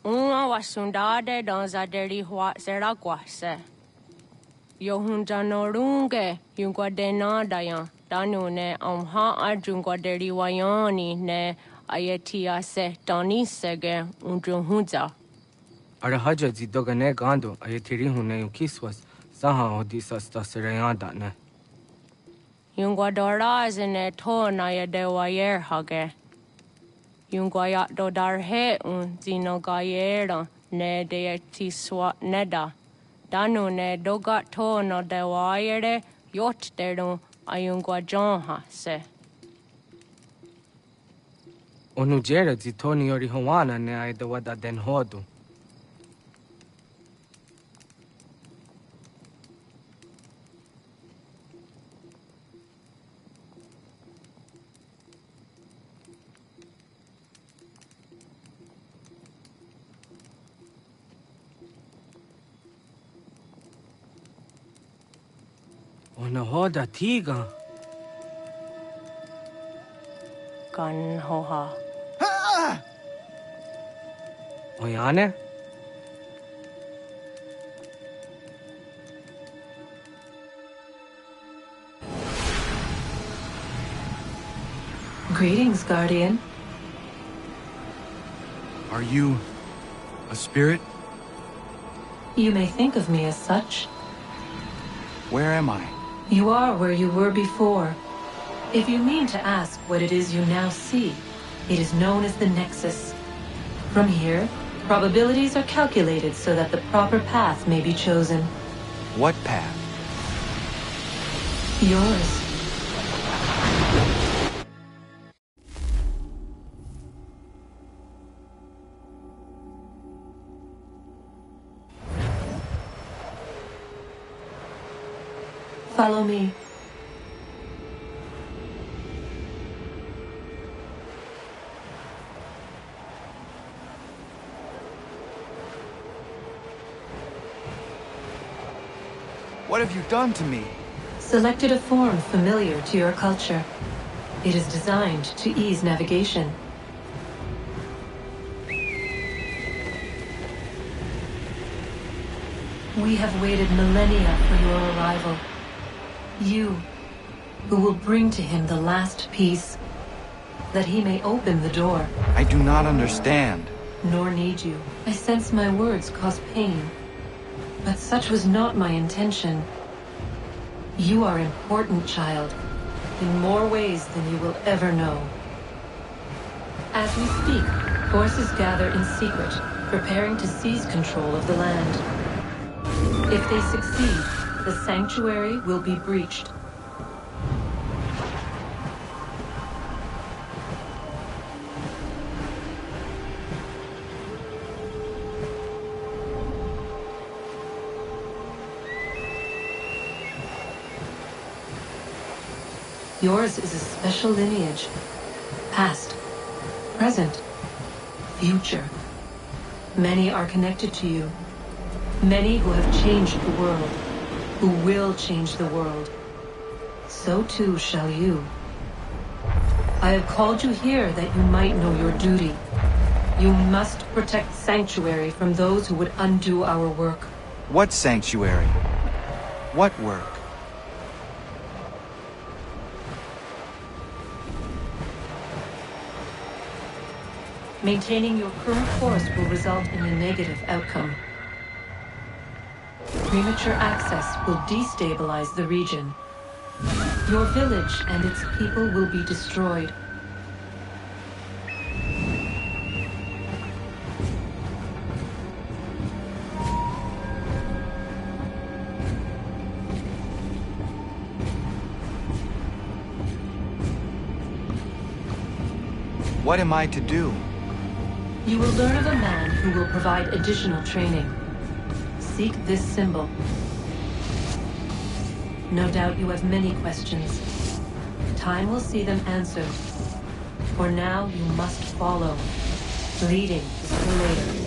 Uma wasundade dans aderi hua sera kwase. Yohunjanorunge yungwadena dayan danune amha ajungwaderi wayani ne ayetia se dani sege unjunhunza. Arahaja zidogane gando ayetiri hune yukiswas saha odisa staserayanda ne. Yungwadora zine to na yadewayer hage. Yungwayat dodarhe zinogayera ne deetiswa neda. Danu ne dogat to no dewayere yot deru ayungwajonha se. Onujera zitoni yori hawana ne aydawada den hodu. Ona hoda tiga. Gan hoha. Oyane? Greetings, Guardian. Are you a spirit? You may think of me as such. Where am I? You are where you were before. If you mean to ask what it is you now see, it is known as the Nexus. From here, probabilities are calculated so that the proper path may be chosen. What path? Yours. Follow me. What have you done to me? Selected a form familiar to your culture. It is designed to ease navigation. We have waited millennia for your arrival. You, who will bring to him the last piece, that he may open the door. I do not understand. Nor need you. I sense my words cause pain. But such was not my intention. You are important, child, in more ways than you will ever know. As we speak, forces gather in secret, preparing to seize control of the land. If they succeed, the sanctuary will be breached. Yours is a special lineage. Past, present, future. Many are connected to you. Many who have changed the world, who will change the world. So too shall you. I have called you here that you might know your duty. You must protect Sanctuary from those who would undo our work. What sanctuary? What work? Maintaining your current course will result in a negative outcome. Premature access will destabilize the region. Your village and its people will be destroyed. What am I to do? You will learn of a man who will provide additional training. Seek this symbol. No doubt you have many questions. Time will see them answered. For now, you must follow. Leading is for later.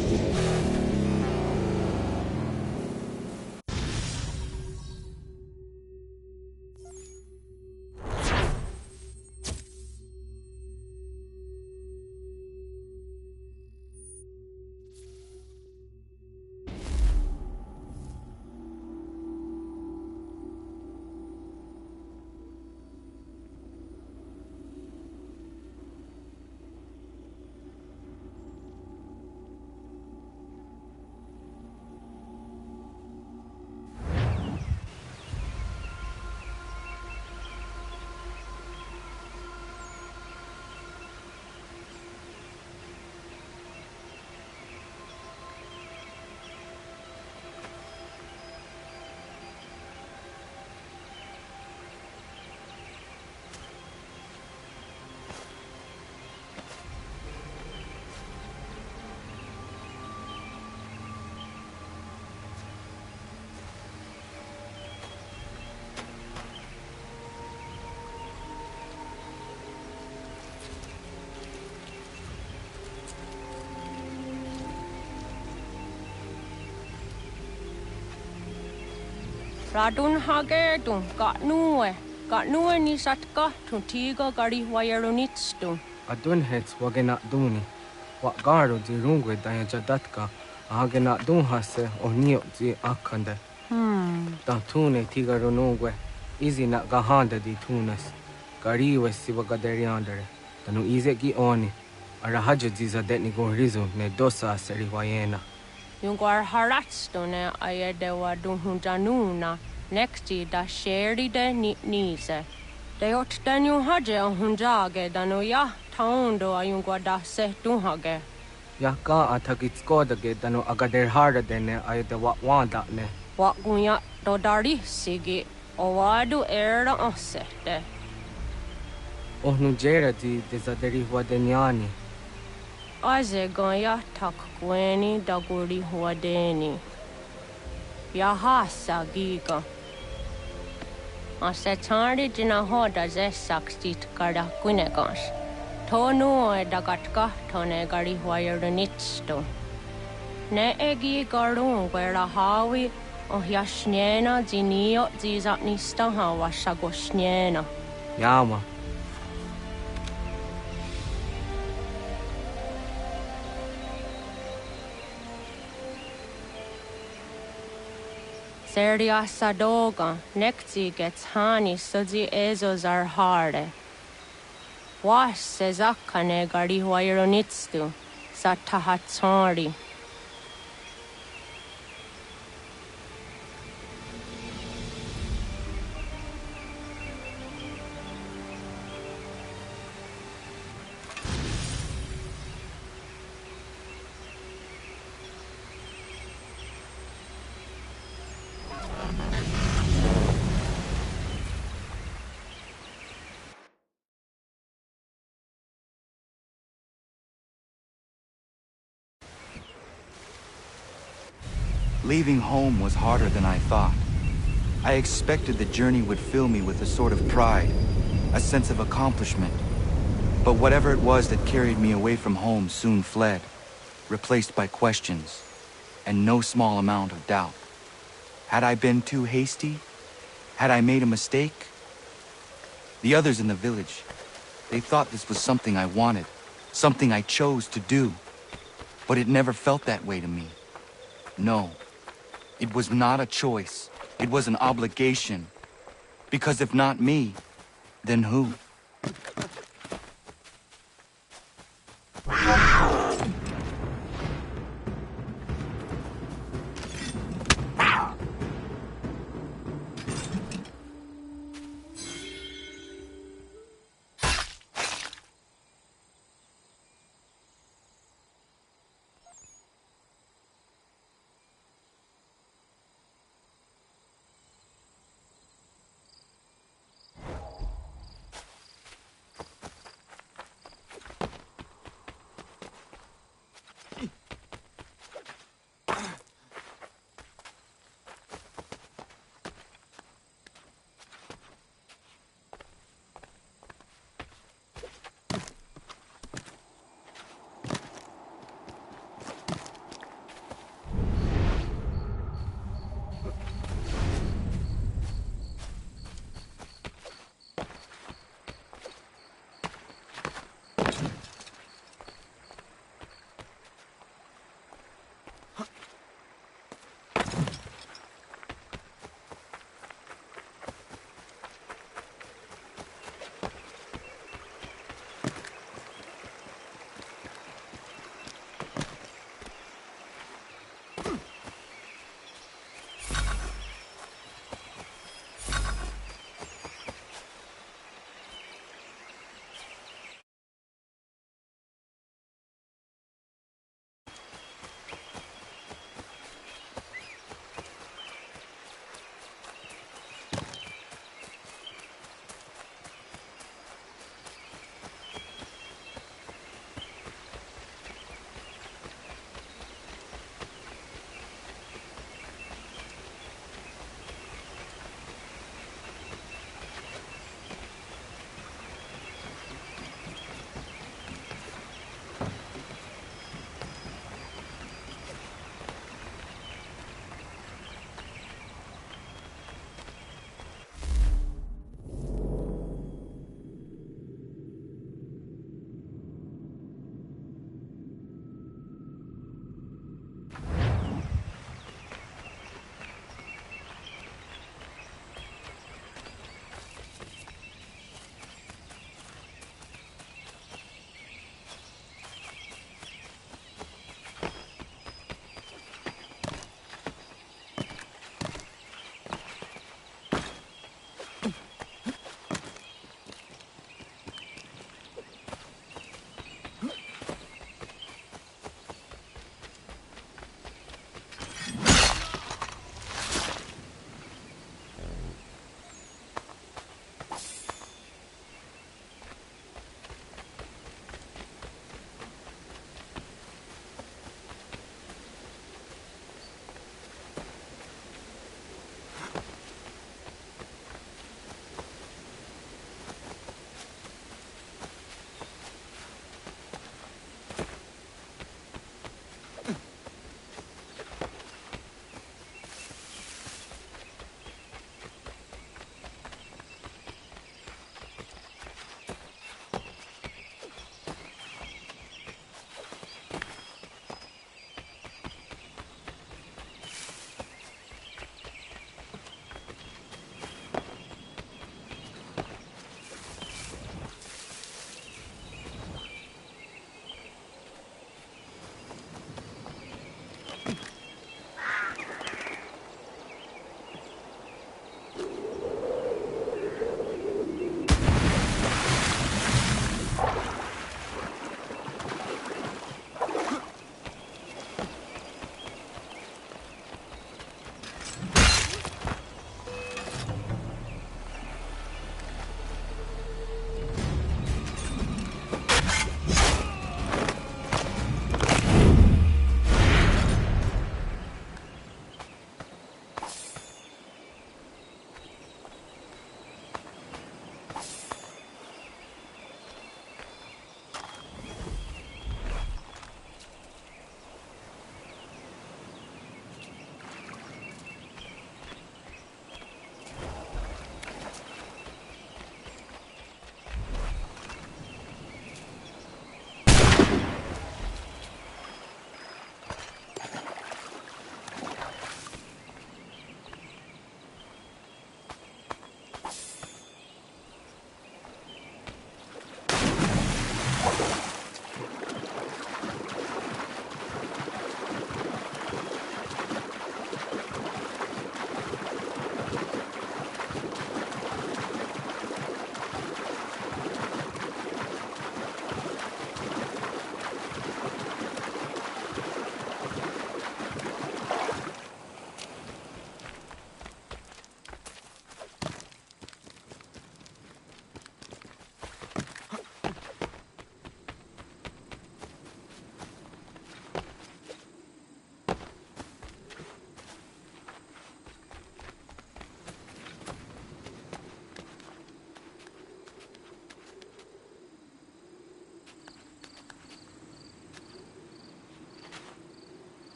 Radun hagerdun got nue ni satka tun tiga gari wayarunitstun. Adun hets wagena duni. Wa garo di rungwe daya jadatka. Agena dun hase o nio di akande. Dan tune tiga runungwe. Izi na gahanda di tunas. Gariwe siwa gaderiandere. Tanu ize gi oni. Arahaja di zadetni go rizu ne dosa seri wayena. Jungar haratstune ayede wadun hunjanuna. Nexti da sheri de nise. De ot danu haje o hunjage danu ya taundo ayungwa da se dunhage. Ya ka atakitskoda ge danu agader harda dene ayede wa wanda ne. Wa gunya do dari sigi o wadu era osete. Ohnu jera di zaderi wadenyani. Aze goya tak gweni daguri huadeni. Yahasa giga. Ase tari dina hoda ze sakstit kada kunegas. Tonu e dagatka tone gari huayernitsto. Ne egi garun gwera hawi o yashnena zinio zizapnista hawa shagoshnena. Yama. Serdia sadoga, nekti gets hani sudzi ezos are harde. Was sezakane gari huayronitstu, satahatsori. Leaving home was harder than I thought. I expected the journey would fill me with a sort of pride, a sense of accomplishment. But whatever it was that carried me away from home soon fled, replaced by questions, and no small amount of doubt. Had I been too hasty? Had I made a mistake? The others in the village, they thought this was something I wanted, something I chose to do. But it never felt that way to me. No. It was not a choice. It was an obligation. Because if not me, then who?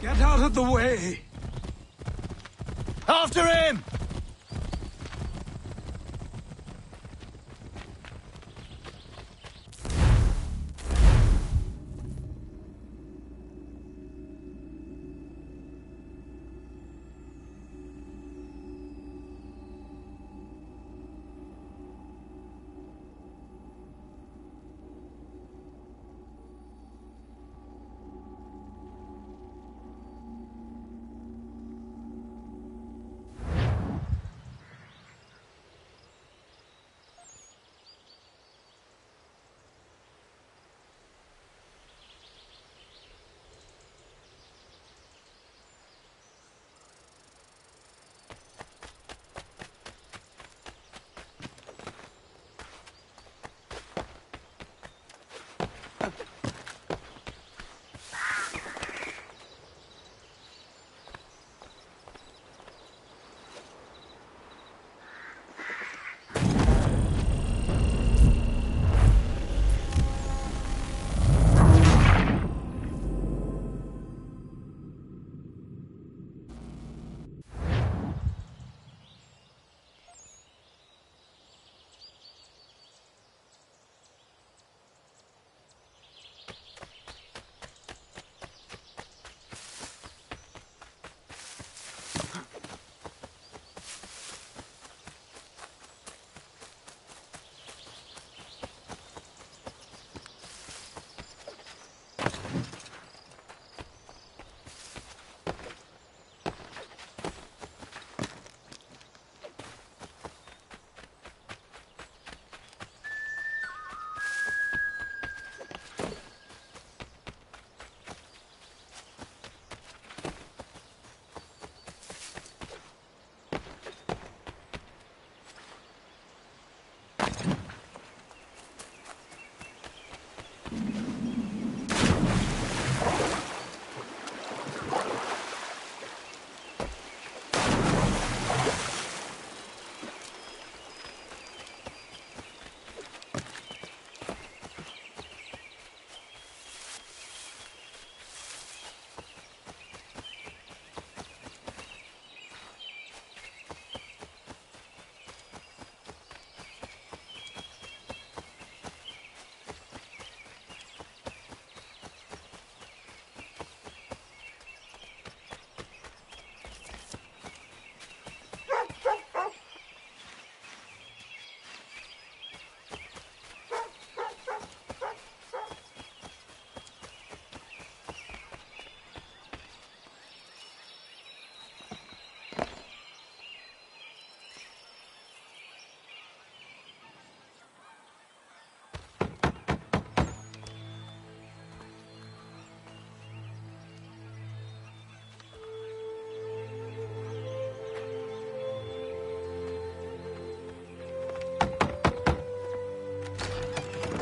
Get out of the way! After him!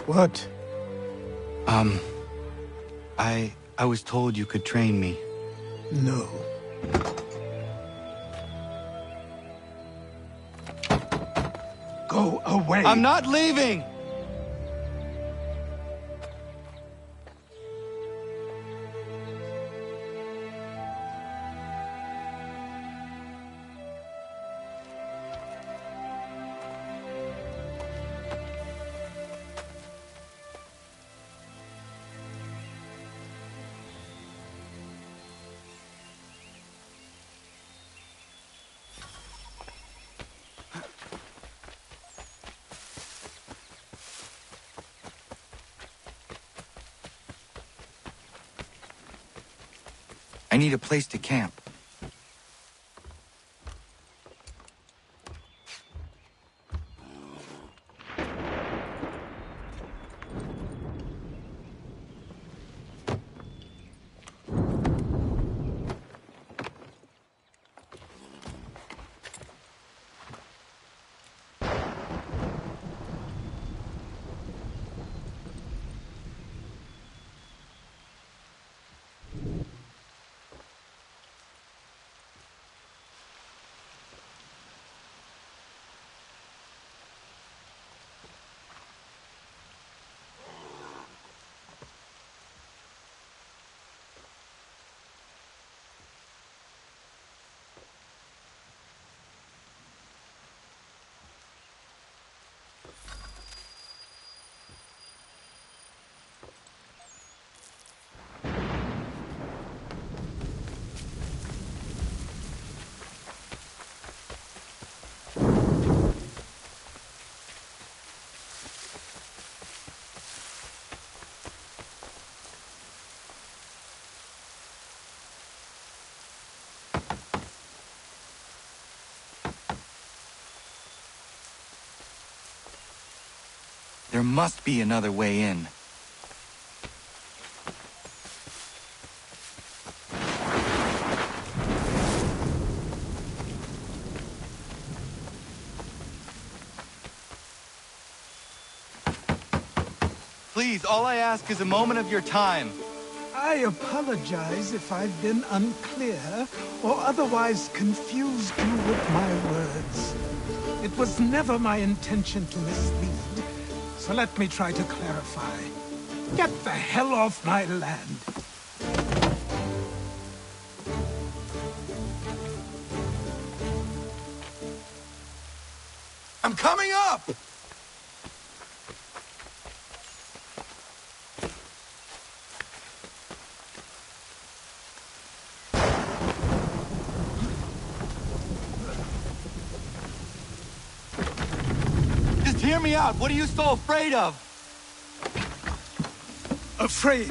What? I was told you could train me. No. Go away! I'm not leaving! I need a place to camp. must be another way in. Please, all I ask is a moment of your time. I apologize if I've been unclear or otherwise confused you with my words. It was never my intention to mislead, so let me try to clarify. Get the hell off my land. I'm coming up! Hear me out. What are you so afraid of? Afraid?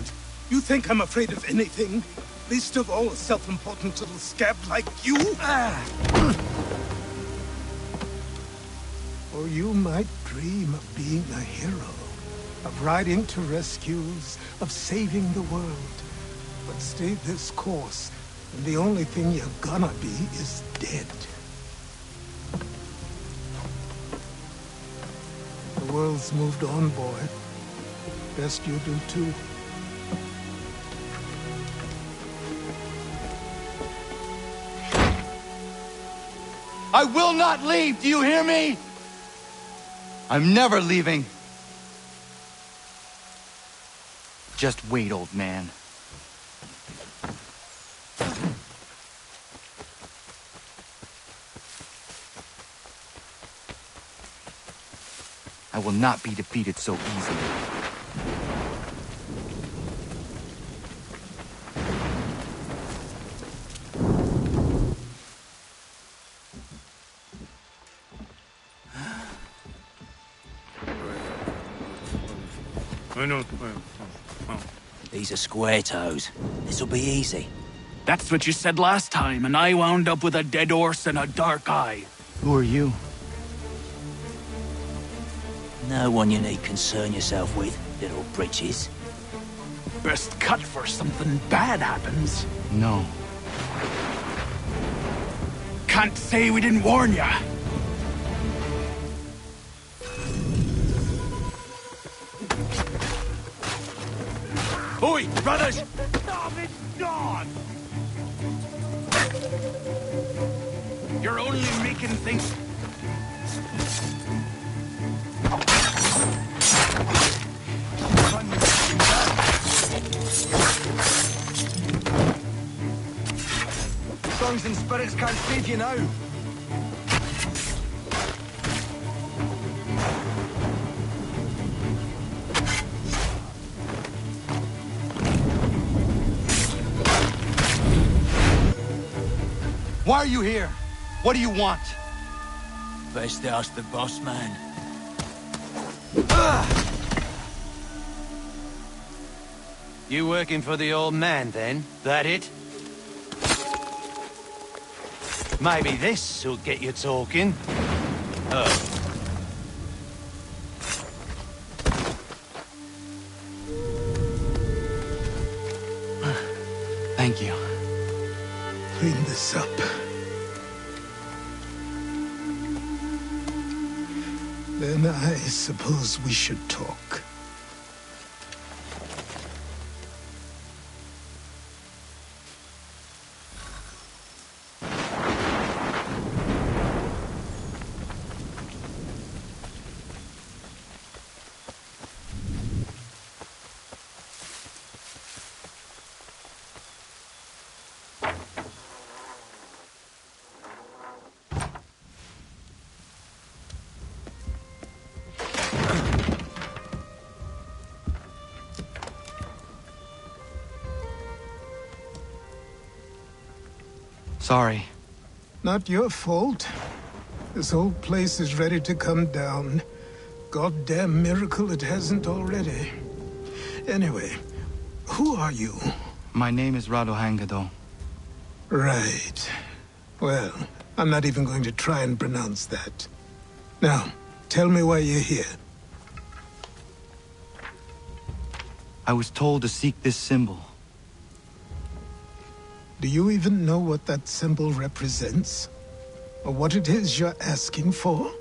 You think I'm afraid of anything? Least of all a self-important little scab like you? Or you might dream of being a hero, of riding to rescues, of saving the world. But stay this course, and the only thing you're gonna be is dead. The world's moved on, boy. Best you do too. I will not leave, do you hear me? I'm never leaving. Just wait, old man. I will not be defeated so easily. These are square toes. This'll be easy. That's what you said last time, and I wound up with a dead horse and a dark eye. Who are you? No one you need concern yourself with, little britches. Best cut for something bad happens. No. Can't say we didn't warn ya. Oi, brothers! Stop it, God! You're only making things... Songs and spirits can't save you now. Why are you here? What do you want? Best ask the boss man. You working for the old man, then? That it? Maybe this'll get you talking. Oh. Thank you. Clean this up. Then I suppose we should talk. Sorry. Not your fault. This whole place is ready to come down. Goddamn miracle it hasn't already. Anyway, who are you? My name is Radohangado. Right. Well, I'm not even going to try and pronounce that. Now, tell me why you're here. I was told to seek this symbol. Do you even know what that symbol represents? Or what it is you're asking for?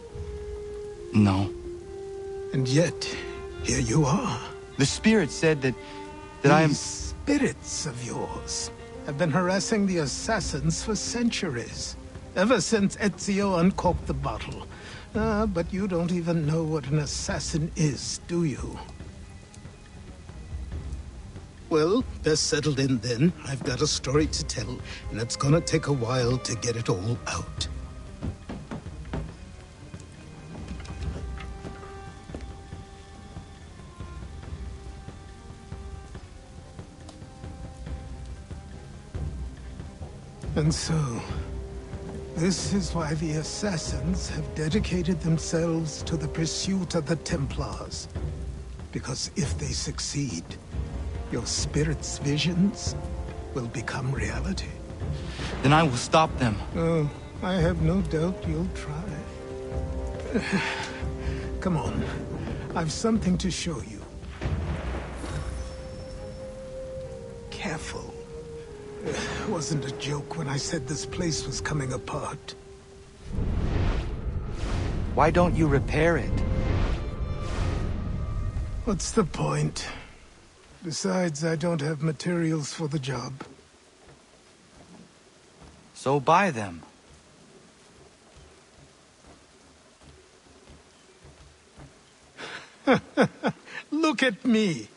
No. And yet, here you are. The spirit said that I am... These spirits of yours have been harassing the assassins for centuries. Ever since Ezio uncorked the bottle. But you don't even know what an assassin is, do you? Well, best settled in then. I've got a story to tell, and it's gonna take a while to get it all out. And so, this is why the Assassins have dedicated themselves to the pursuit of the Templars. Because if they succeed, your spirit's visions will become reality. Then I will stop them. Oh, I have no doubt you'll try. Come on, I've something to show you. Careful. It wasn't a joke when I said this place was coming apart. Why don't you repair it? What's the point? Besides, I don't have materials for the job. So buy them. Look at me!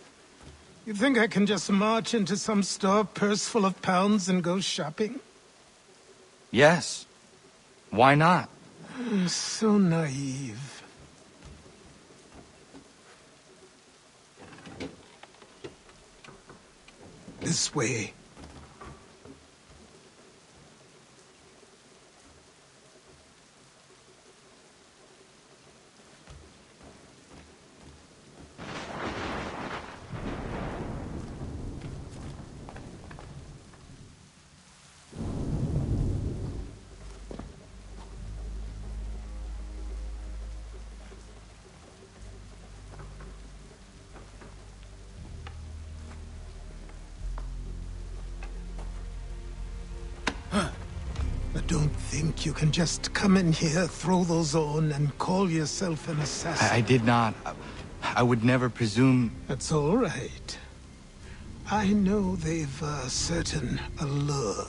You think I can just march into some store, purse full of pounds, and go shopping? Yes. Why not? I'm so naive. This way. Don't think you can just come in here, throw those on, and call yourself an assassin. I did not. I would never presume... That's all right. I know they've a certain allure.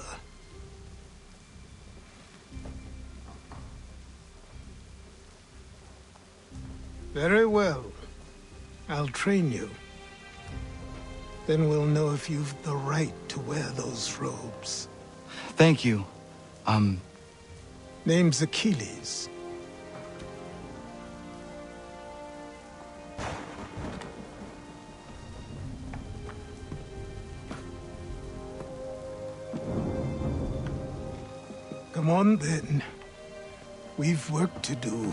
Very well. I'll train you. Then we'll know if you've the right to wear those robes. Thank you. Name's Achilles. Come on, then. We've work to do.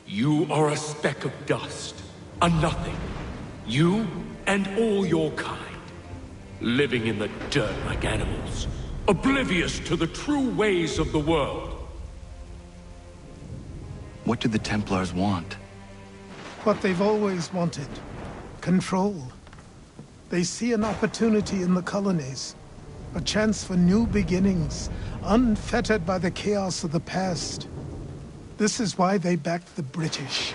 You are a speck of dust, a nothing. You and all your kind, living in the dirt like animals, oblivious to the true ways of the world. What do the Templars want? What they've always wanted. Control. They see an opportunity in the colonies. A chance for new beginnings, unfettered by the chaos of the past. This is why they backed the British.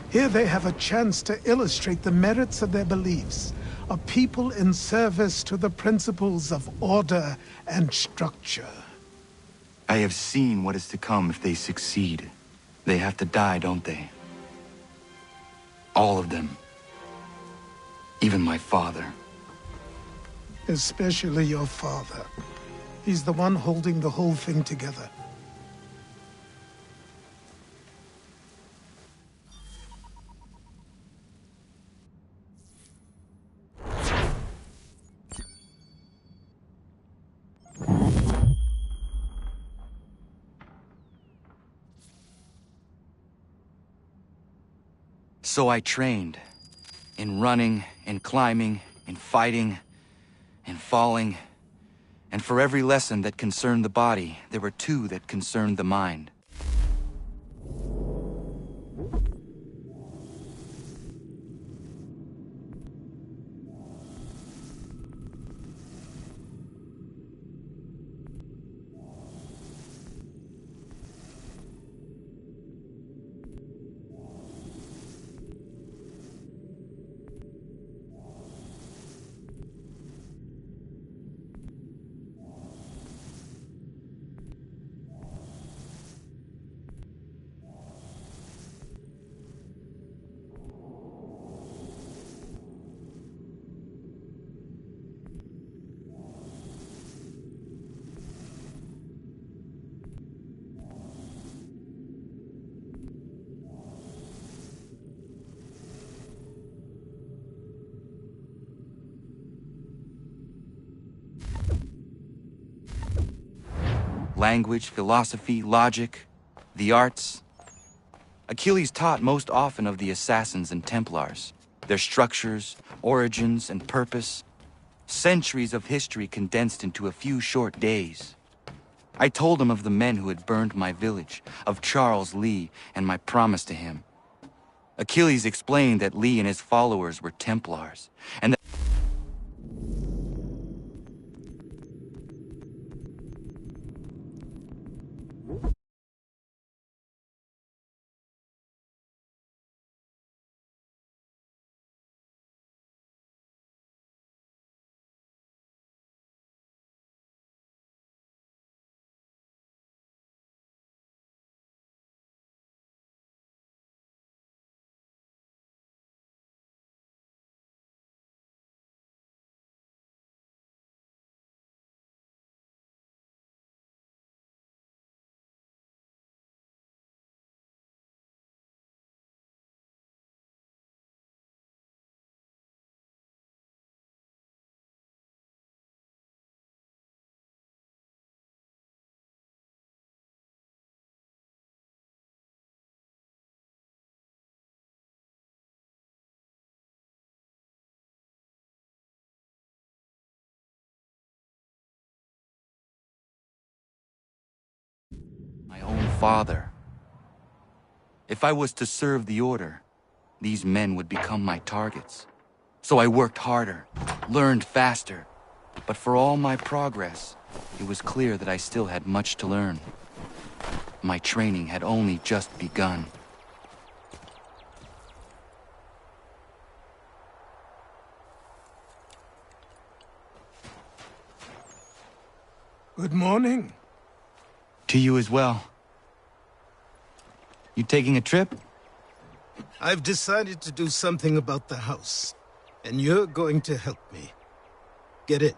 Here they have a chance to illustrate the merits of their beliefs. A people in service to the principles of order and structure. I have seen what is to come if they succeed. They have to die, don't they? All of them. Even my father. Especially your father. He's the one holding the whole thing together. So I trained. In running, in climbing, in fighting, in falling, And for every lesson that concerned the body, there were two that concerned the mind. Language, philosophy, logic, the arts. Achilles taught most often of the Assassins and Templars, their structures, origins, and purpose. Centuries of history condensed into a few short days. I told him of the men who had burned my village, of Charles Lee, and my promise to him. Achilles explained that Lee and his followers were Templars, and that my own father. If I was to serve the order, these men would become my targets. So I worked harder, learned faster. But for all my progress, it was clear that I still had much to learn. My training had only just begun. Good morning. To you as well. You taking a trip? I've decided to do something about the house, and you're going to help me. Get it?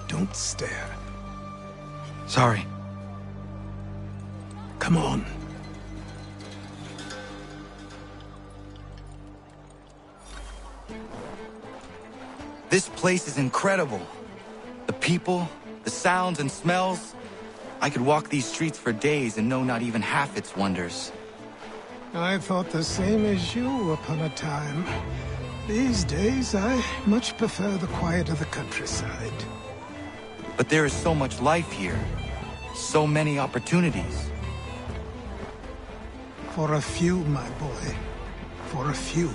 Don't stare. Sorry. Come on. This place is incredible. The people, the sounds and smells. I could walk these streets for days and know not even half its wonders. I thought the same as you upon a time. These days, I much prefer the quiet of the countryside. But there is so much life here. So many opportunities. For a few, my boy. For a few.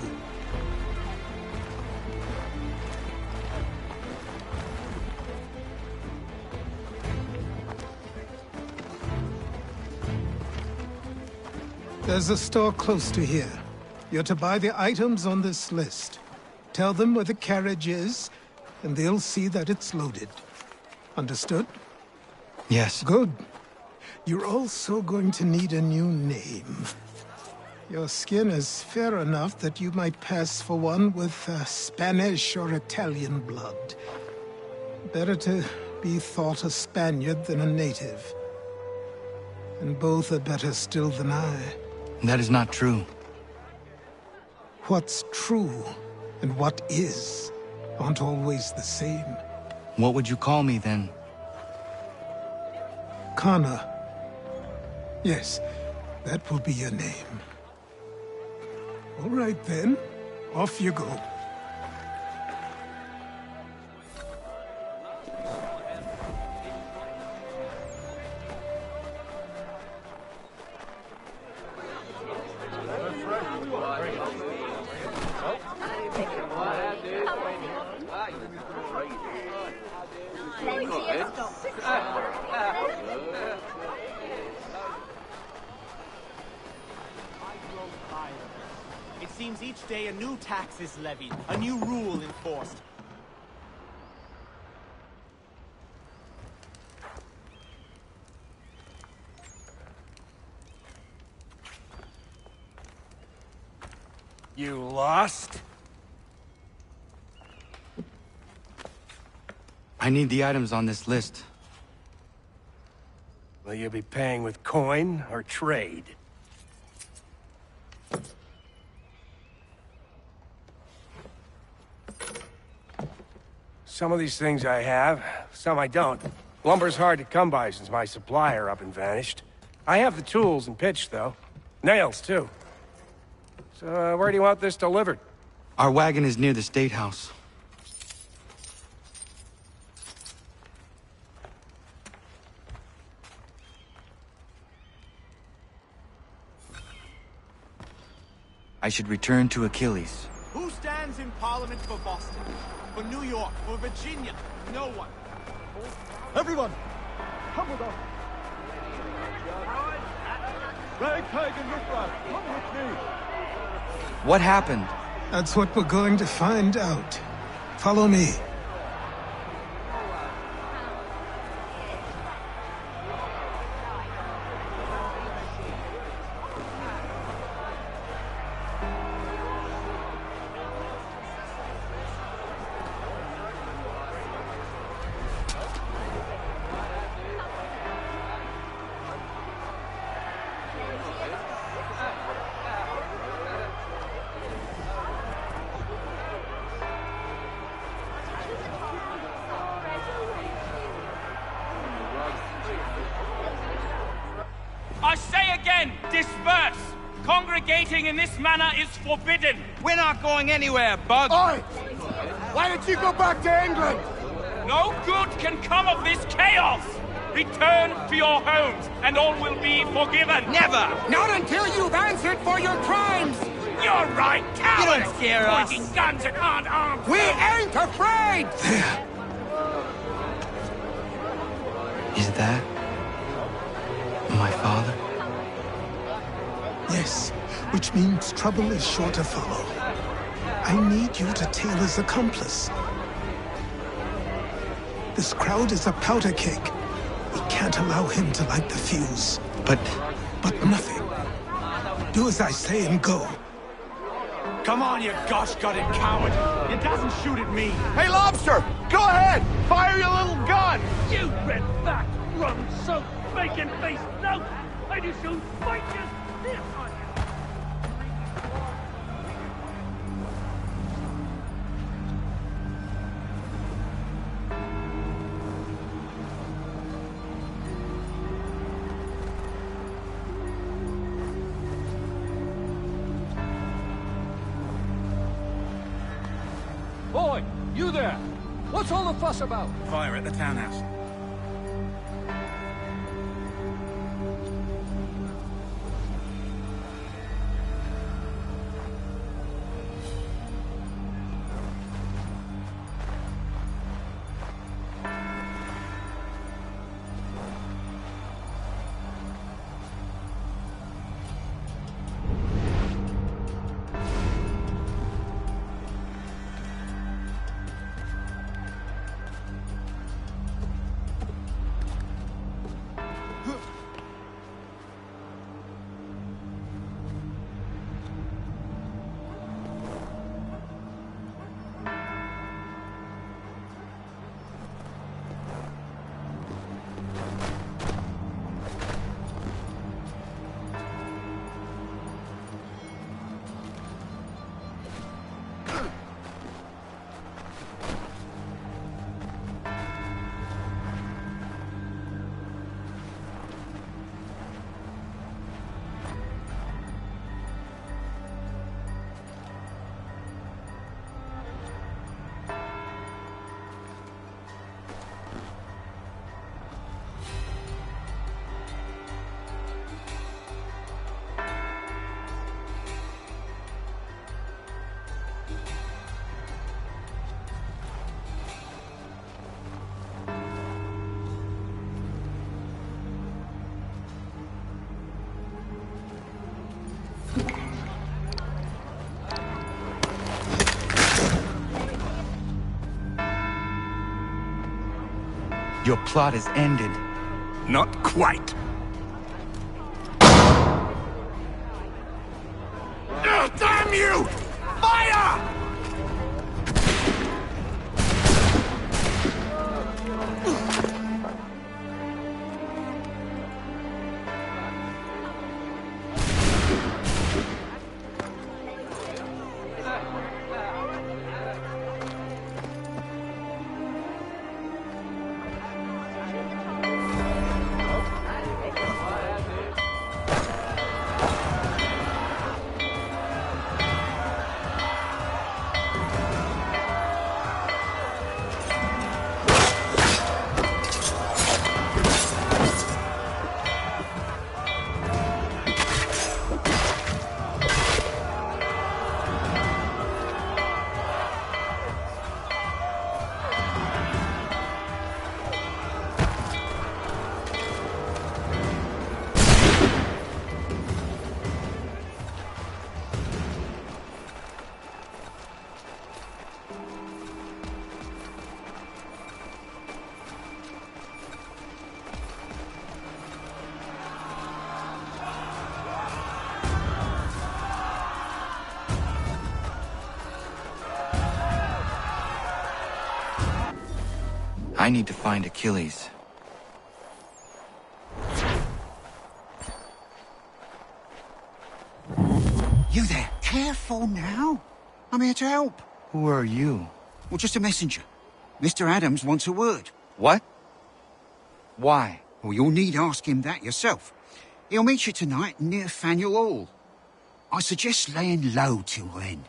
There's a store close to here. You're to buy the items on this list. Tell them where the carriage is, and they'll see that it's loaded. Understood? Yes. Good. You're also going to need a new name. Your skin is fair enough that you might pass for one with Spanish or Italian blood. Better to be thought a Spaniard than a native. And both are better still than I. That is not true. What's true and what is aren't always the same. What would you call me then? Kana. Yes, that will be your name. All right then, off you go. It seems each day a new tax is levied, a new rule enforced. You lost? I need the items on this list. Will you be paying with coin or trade? Some of these things I have, some I don't. Lumber's hard to come by since my supplier up and vanished. I have the tools and pitch, though. Nails, too. So, where do you want this delivered? Our wagon is near the State House. I should return to Achilles. Who stands in Parliament for Boston? For New York? For Virginia? No one. Everyone, come with us. Ragtag and riffraff, come with me. What happened? That's what we're going to find out. Follow me. I say again, disperse! Congregating in this manner is forbidden! We're not going anywhere, Bug! Oi! Why don't you go back to England? No good can come of this chaos! Return to your homes, and all will be forgiven! Never! Not until you've answered for your crimes! You're right, cowards! You don't scare us! Pointing guns and aren't armed! We ain't afraid! There. Is that my father? Yes, which means trouble is sure to follow. I need you to tail his accomplice. This crowd is a powder keg. We can't allow him to light the fuse. But nothing. Do as I say and go. Come on, you gosh-gutted coward! It doesn't shoot at me! Hey, Lobster! Go ahead! Fire your little gun! You red fat, rum soaked, bacon faced lout! I do soon fight you! This on you! Boy, you there! What's all the fuss about? Fire at the townhouse. Your plot is ended. Not quite. Damn you! Fire! I need to find Achilles. You there? Careful now. I'm here to help. Who are you? Well, just a messenger. Mr. Adams wants a word. What? Why? Well, you'll need ask him that yourself. He'll meet you tonight near Faneuil Hall. I suggest laying low till then.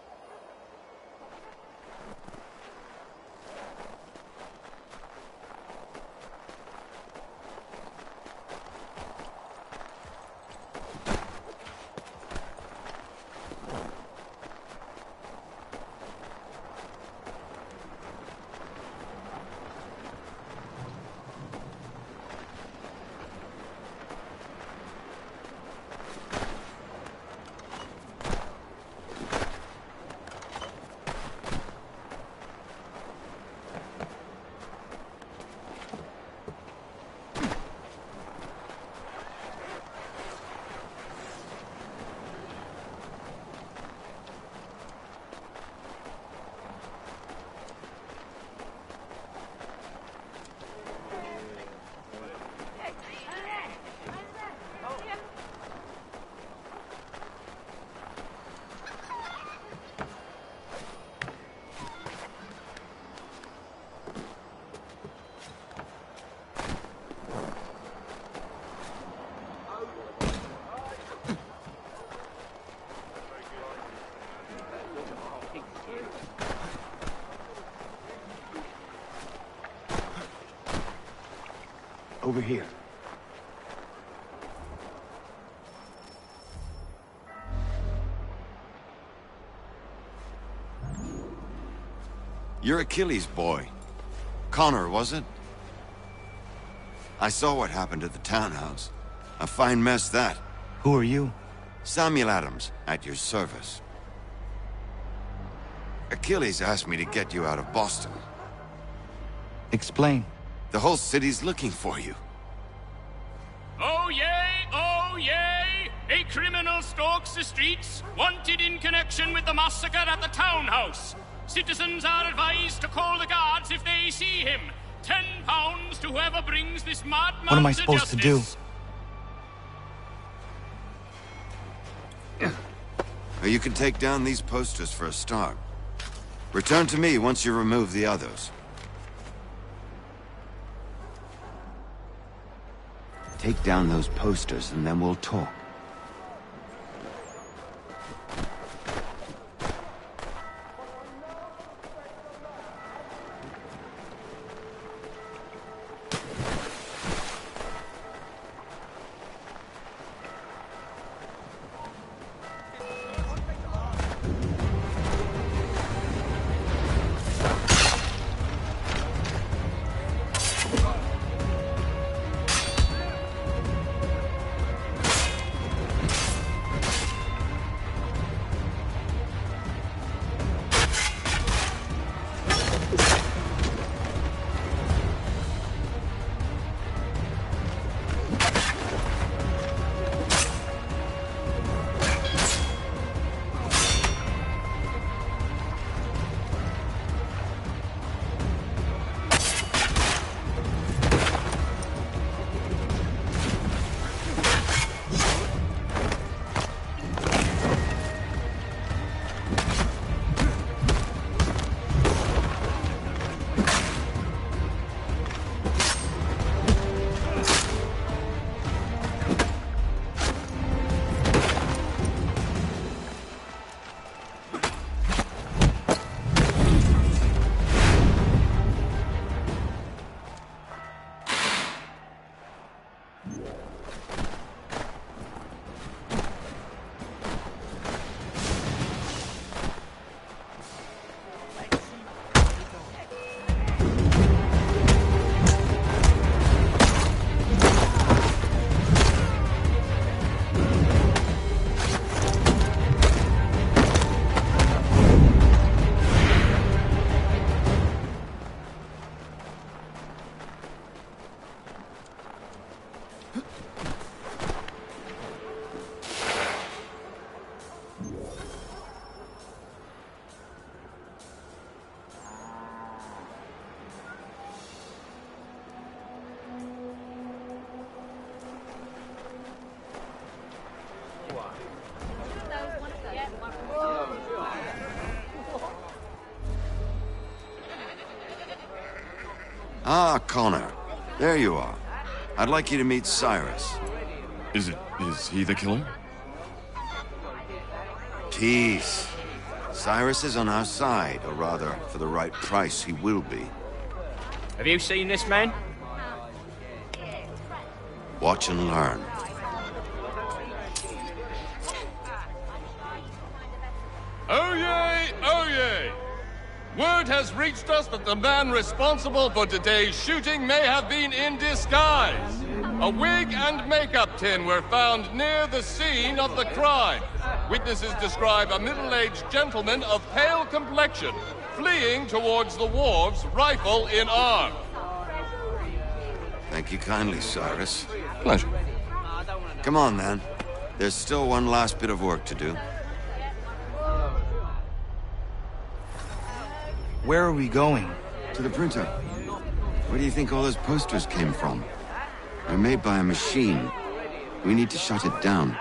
Over here. You're Achilles' boy. Connor, was it? I saw what happened at the townhouse. A fine mess, that. Who are you? Samuel Adams, at your service. Achilles asked me to get you out of Boston. Explain. The whole city's looking for you. Oh yay, oh yay! A criminal stalks the streets, wanted in connection with the massacre at the townhouse. Citizens are advised to call the guards if they see him. £10 to whoever brings this madman What am I supposed to do? Well, you can take down these posters for a start. Return to me once you remove the others. Take down those posters and then we'll talk. Ah, Connor. There you are. I'd like you to meet Cyrus. Is he the killer? Peace. Cyrus is on our side, or rather, for the right price, he will be. Have you seen this man? Watch and learn. Oh yay, oh yay! Word has reached us that the man responsible for today's shooting may have been in disguise. A wig and makeup tin were found near the scene of the crime. Witnesses describe a middle-aged gentleman of pale complexion fleeing towards the wharves, rifle in arm. Thank you kindly, Cyrus. Pleasure. Come on, then. There's still one last bit of work to do. Where are we going? To the printer. Where do you think all those posters came from? They're made by a machine. We need to shut it down.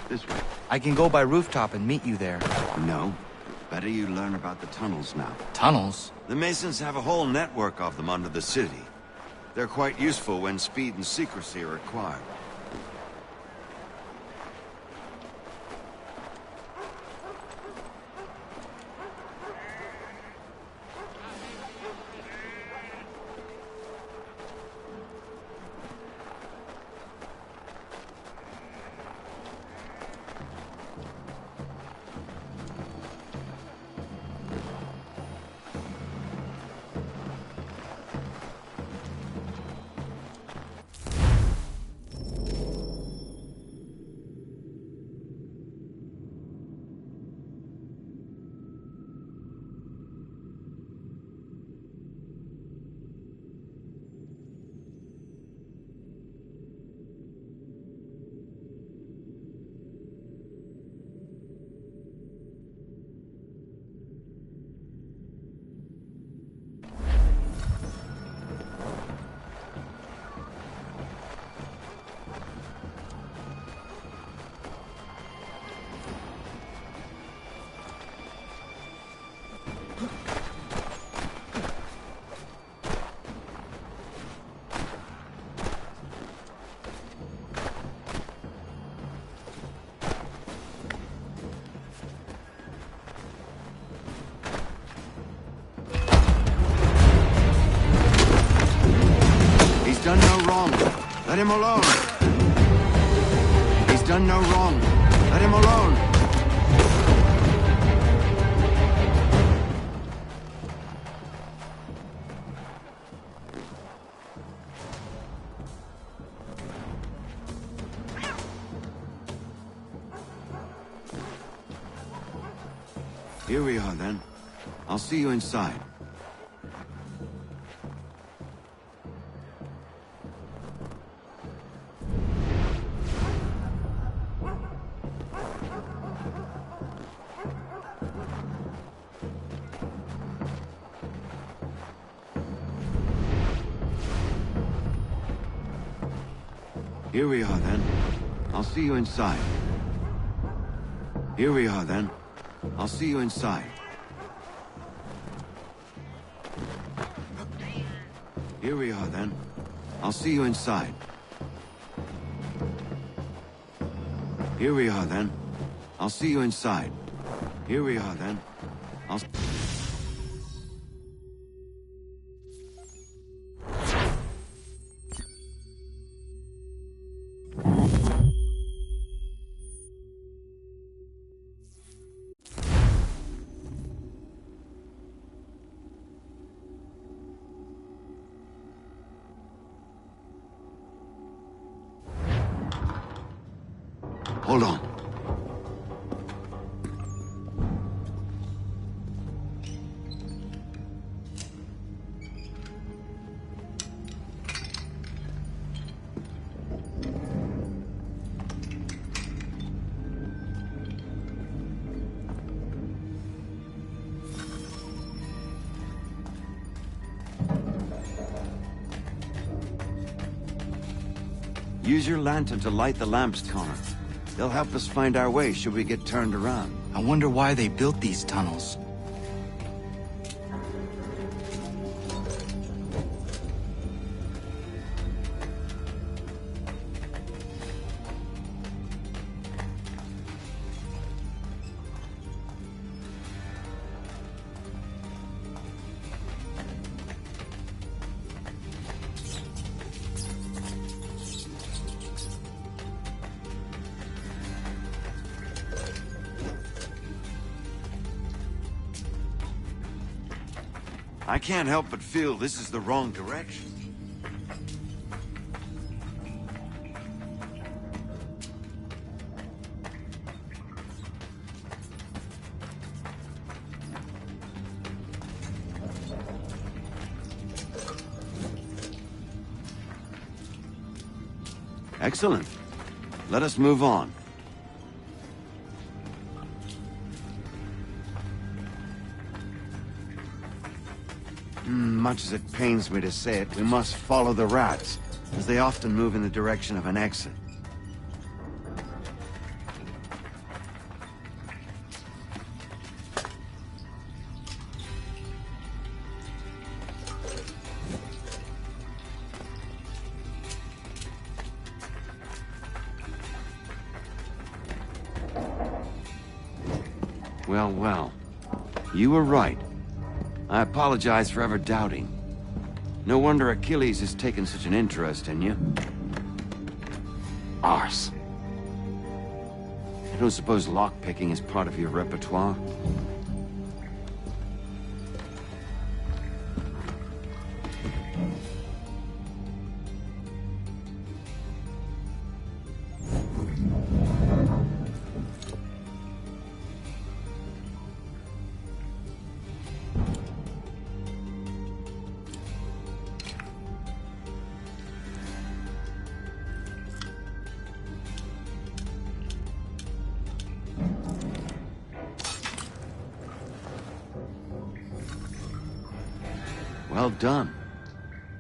This way. I can go by rooftop and meet you there. No. Better you learn about the tunnels now. Tunnels? The Masons have a whole network of them under the city. They're quite useful when speed and secrecy are required. Let him alone. He's done no wrong. Let him alone. Here we are, then. I'll see you inside. Here we are, then. I'll see you inside. Here we are, then. I'll see you inside. Here we are, then. I'll see you inside. Here we are, then. I'll see you inside. Here we are, then. I'll... Hold on. Use your lantern to light the lamps, Connor. They'll help us find our way should we get turned around. I wonder why they built these tunnels. I can't help but feel this is the wrong direction. Excellent. Let us move on. Much as it pains me to say it, we must follow the rats, as they often move in the direction of an exit. Well, well. You were right. I apologize for ever doubting. No wonder Achilles has taken such an interest in you. Arse. I don't suppose lockpicking is part of your repertoire? Well done.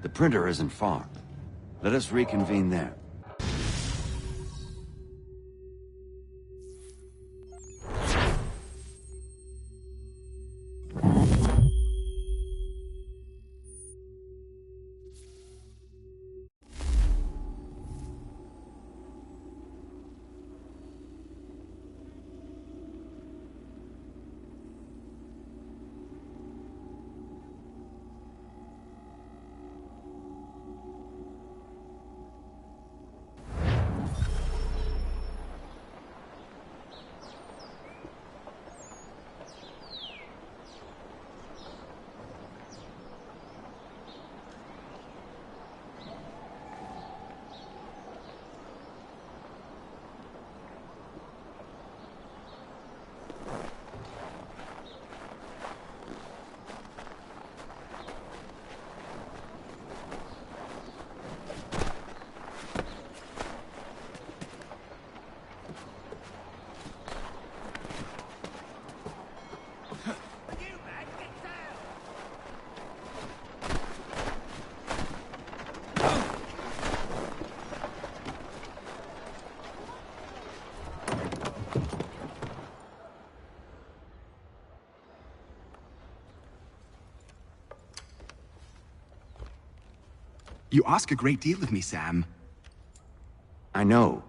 The printer isn't far. Let us reconvene there. You ask a great deal of me, Sam. I know,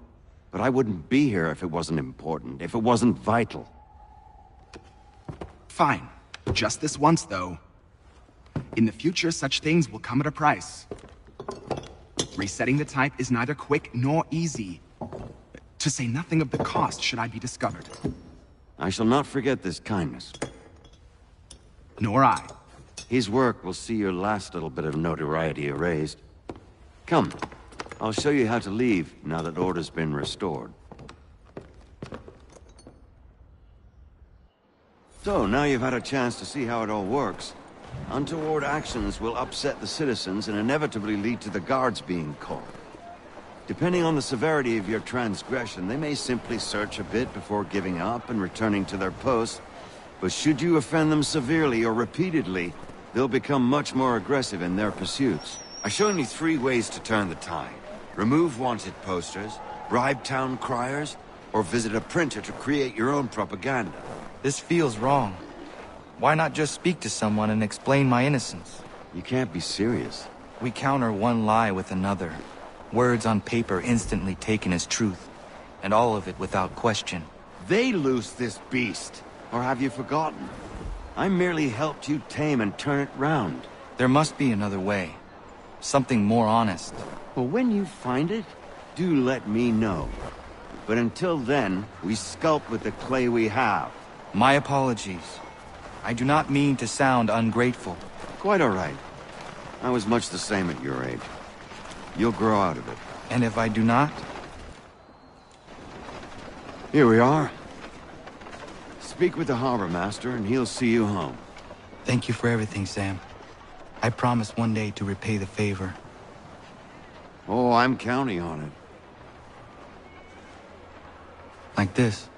but I wouldn't be here if it wasn't important, if it wasn't vital. Fine. Just this once, though. In the future, such things will come at a price. Resetting the type is neither quick nor easy. To say nothing of the cost should I be discovered. I shall not forget this kindness. Nor I. His work will see your last little bit of notoriety erased. Come, I'll show you how to leave now that order's been restored. So, now you've had a chance to see how it all works. Untoward actions will upset the citizens and inevitably lead to the guards being caught. Depending on the severity of your transgression, they may simply search a bit before giving up and returning to their posts. But should you offend them severely or repeatedly, they'll become much more aggressive in their pursuits. I've shown you 3 ways to turn the tide. Remove wanted posters, bribe town criers, or visit a printer to create your own propaganda. This feels wrong. Why not just speak to someone and explain my innocence? You can't be serious. We counter one lie with another. Words on paper instantly taken as truth, and all of it without question. They loose this beast, or have you forgotten? I merely helped you tame and turn it round. There must be another way. Something more honest. Well, when you find it, do let me know. But until then, we sculpt with the clay we have. My apologies. I do not mean to sound ungrateful. Quite all right. I was much the same at your age. You'll grow out of it. And if I do not? Here we are. Speak with the harbor master and he'll see you home. Thank you for everything, Sam. I promise one day to repay the favor. Oh, I'm counting on it. Like this.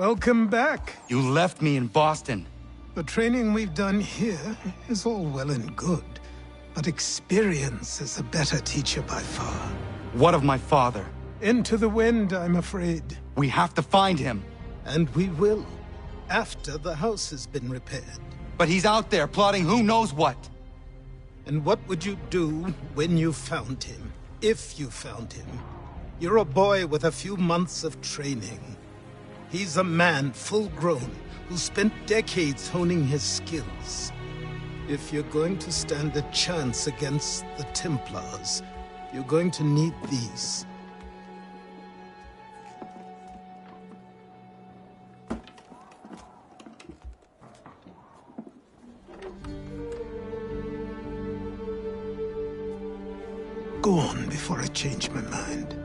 Welcome back. You left me in Boston. The training we've done here is all well and good, but experience is a better teacher by far. What of my father? Into the wind, I'm afraid. We have to find him. And we will, after the house has been repaired. But he's out there plotting who knows what. And what would you do when you found him? If you found him? You're a boy with a few months of training. He's a man full-grown who spent decades honing his skills. If you're going to stand a chance against the Templars, you're going to need these. Go on before I change my mind.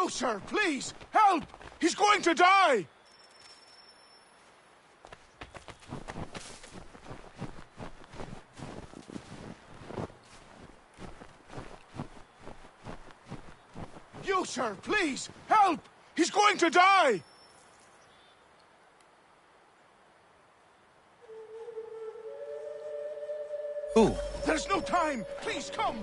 You, sir, please, help! He's going to die! You, sir, please, help! He's going to die! Who? There's no time! Please, come!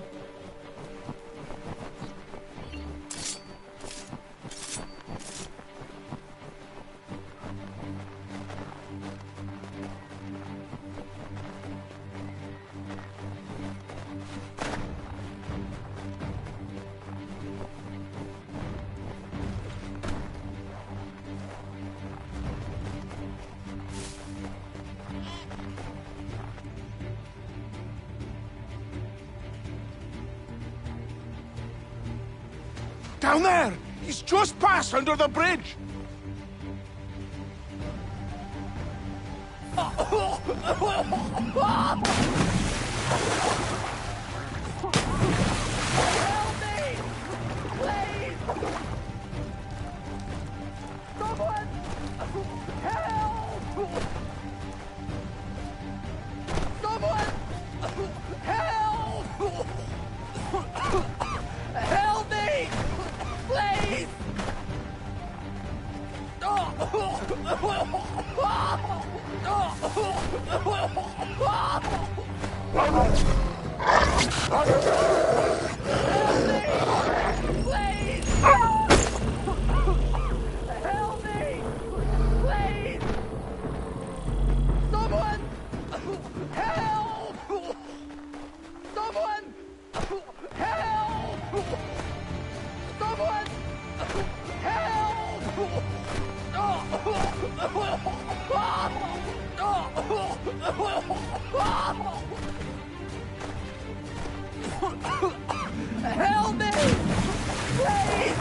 Down there! He's just passed under the bridge! Help me! Please! Someone! Help! Someone! Help! Help me! Please! Help me! Please!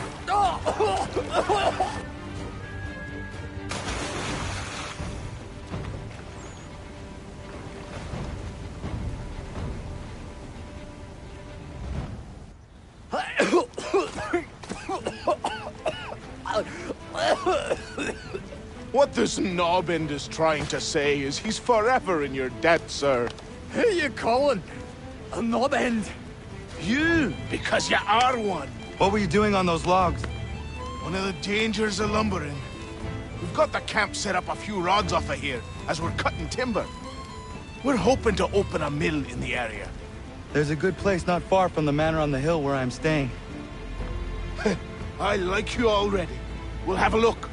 What this knobbend is trying to say is he's forever in your debt, sir. Who you calling? A knob-end? You, because you are one. What were you doing on those logs? One of the dangers of lumbering. We've got the camp set up a few rods off of here, as we're cutting timber. We're hoping to open a mill in the area. There's a good place not far from the manor on the hill where I'm staying. I like you already. We'll have a look.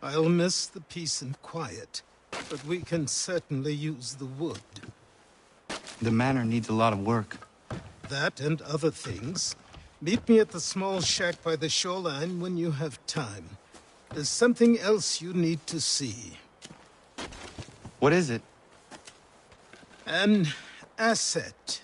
I'll miss the peace and quiet, but we can certainly use the wood. The manor needs a lot of work. That and other things. Meet me at the small shack by the shoreline when you have time. There's something else you need to see. What is it? An asset.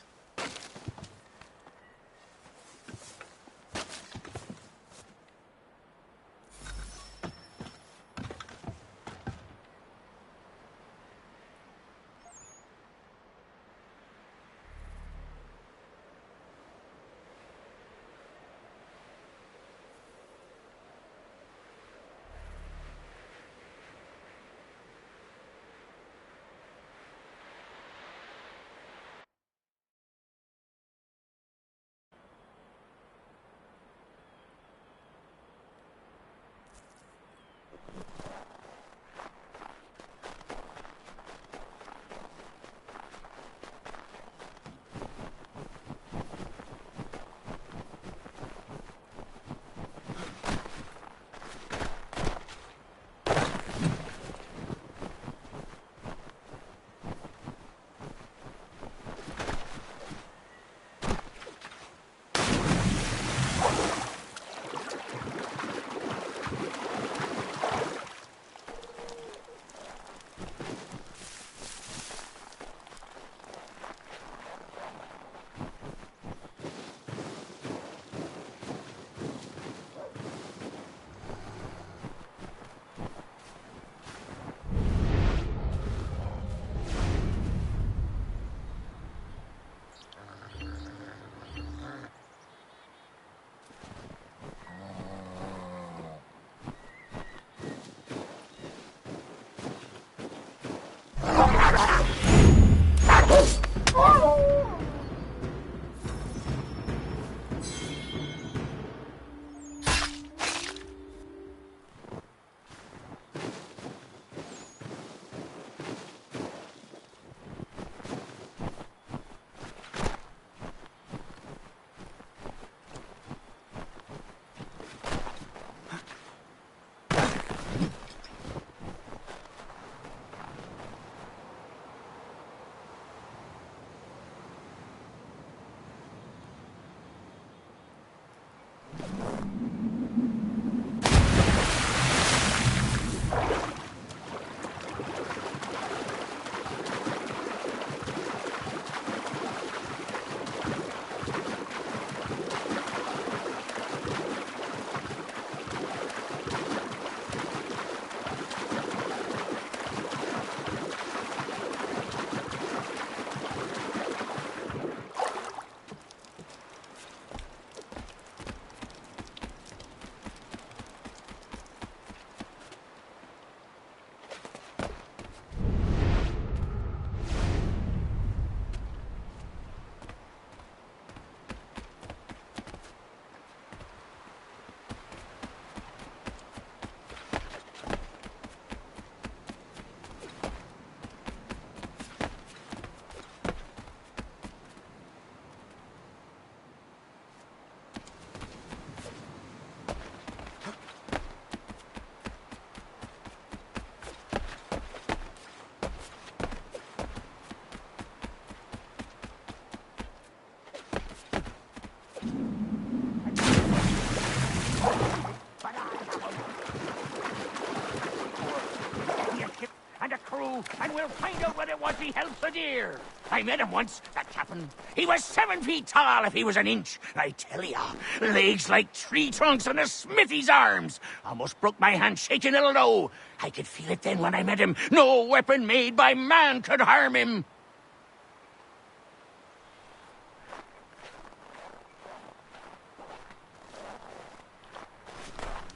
he helps a deer. I met him once, that cap'n. He was 7 feet tall if he was an inch. I tell ya, legs like tree trunks and a smithy's arms. Almost broke my hand shaking it'll know. I could feel it then when I met him. No weapon made by man could harm him.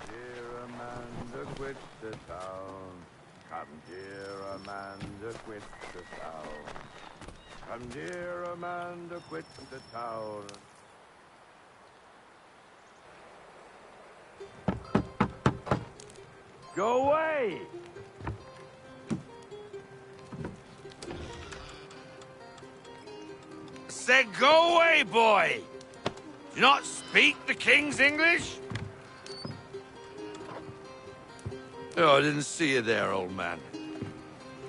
Dear Amanda, quit the town. Come, dear Amanda, quit the town. Come, dear Amanda, quit the town. Go away! Said go away, boy! Do you not speak the King's English? Oh, I didn't see you there, old man.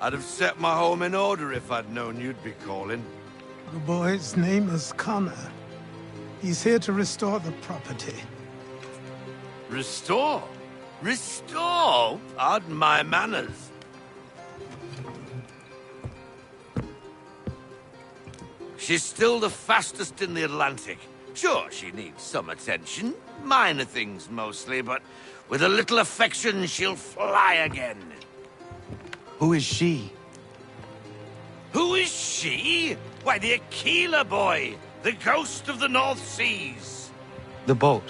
I'd have set my home in order if I'd known you'd be calling. The boy's name is Connor. He's here to restore the property. Restore? Restore? Pardon my manners. She's still the fastest in the Atlantic. Sure, she needs some attention. Minor things mostly, but with a little affection, she'll fly again. Who is she? Who is she? Why, the Aquila boy, the ghost of the North Seas. The boat.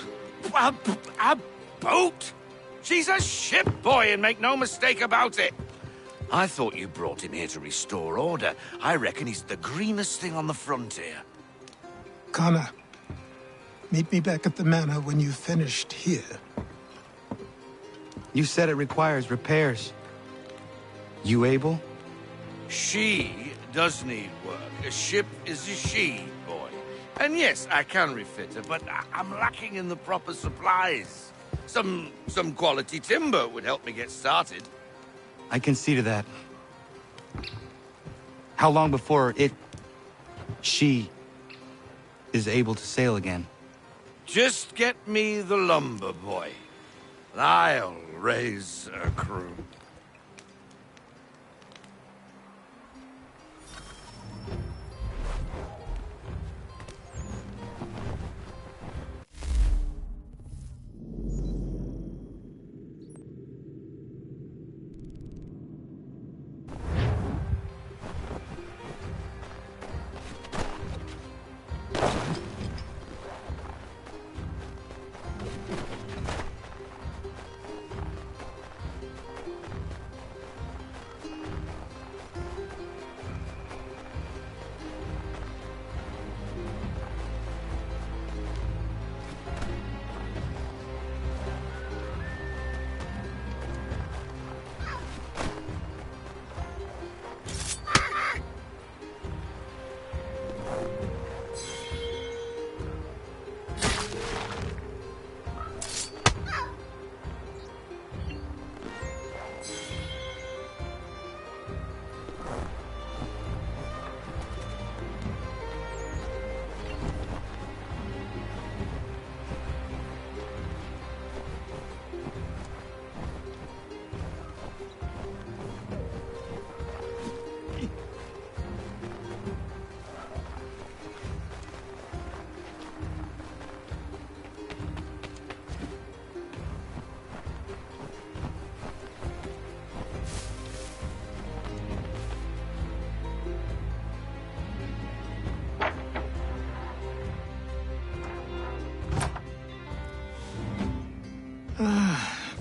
A boat? She's a ship, boy, and make no mistake about it. I thought you brought him here to restore order. I reckon he's the greenest thing on the frontier. Connor, meet me back at the manor when you've finished here. You said it requires repairs. You able? She does need work. A ship is a she, boy. And yes, I can refit her, but I'm lacking in the proper supplies. Some quality timber would help me get started. I can see to that. How long before she is able to sail again? Just get me the lumber, boy. And I'll raise a crew.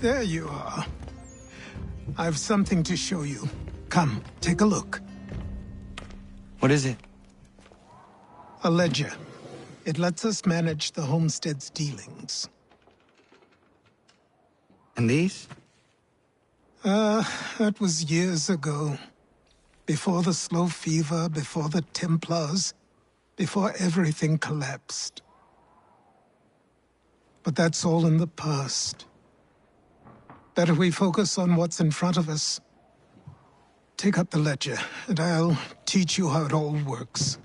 There you are. I've something to show you. Come, take a look. What is it? A ledger. It lets us manage the homestead's dealings. And these? That was years ago. Before the slow fever, before the Templars, before everything collapsed. But that's all in the past. Better we focus on what's in front of us. Take up the ledger, and I'll teach you how it all works.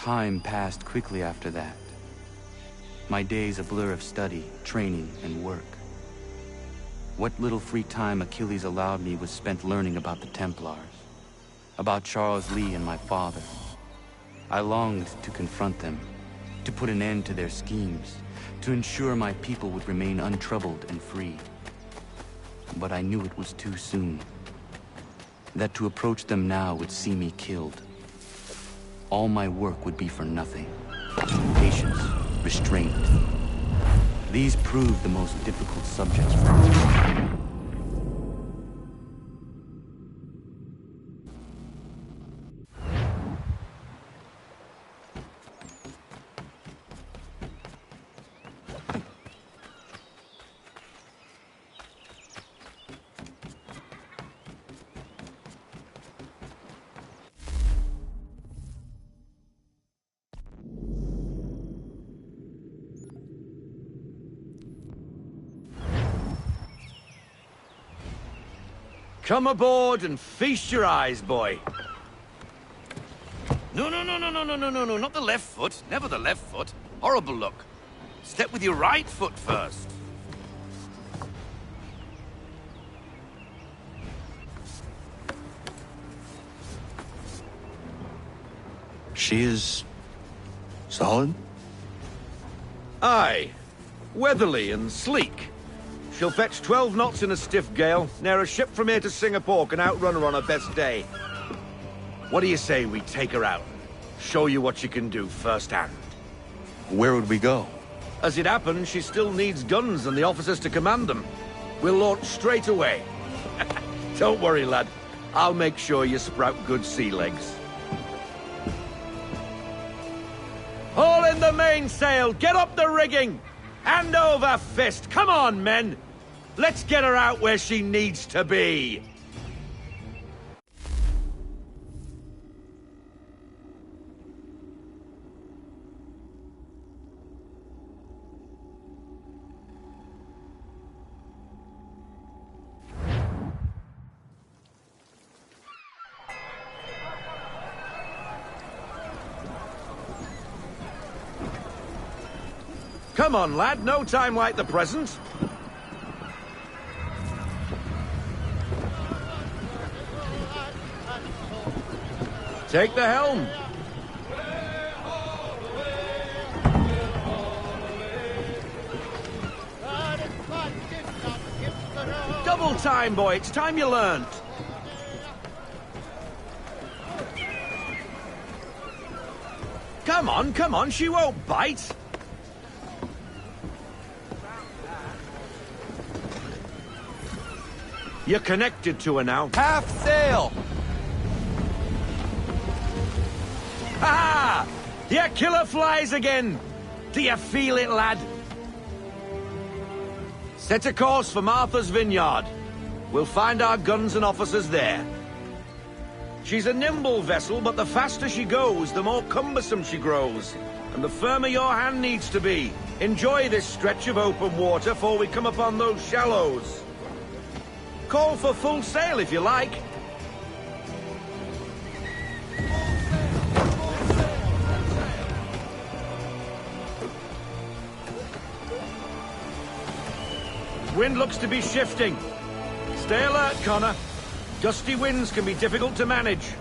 Time passed quickly after that. My days a blur of study, training, and work. What little free time Achilles allowed me was spent learning about the Templars, about Charles Lee and my father. I longed to confront them, to put an end to their schemes, to ensure my people would remain untroubled and free. But I knew it was too soon, that to approach them now would see me killed. All my work would be for nothing. Patience, restraint. These proved the most difficult subjects for me. Come aboard and feast your eyes, boy. No, not the left foot. Never the left foot. Horrible look. Step with your right foot first. She is... solid? Aye. Weatherly and sleek. She'll fetch 12 knots in a stiff gale, ne'er a ship from here to Singapore can outrun her on her best day. What do you say we take her out? Show you what she can do firsthand. Where would we go? As it happens, she still needs guns and the officers to command them. We'll launch straight away. Don't worry, lad. I'll make sure you sprout good sea legs. Haul in the mainsail! Get up the rigging! Hand over fist! Come on, men! Let's get her out where she needs to be! Come on, lad. No time like the present. Take the helm. Double time, boy. It's time you learned. Come on. She won't bite. You're connected to her now. Half sail! Ha! Your killer flies again! Do you feel it, lad? Set a course for Martha's Vineyard. We'll find our guns and officers there. She's a nimble vessel, but the faster she goes, the more cumbersome she grows. And the firmer your hand needs to be. Enjoy this stretch of open water before we come upon those shallows. Call for full sail if you like. Wind looks to be shifting. Stay alert, Connor. Gusty winds can be difficult to manage.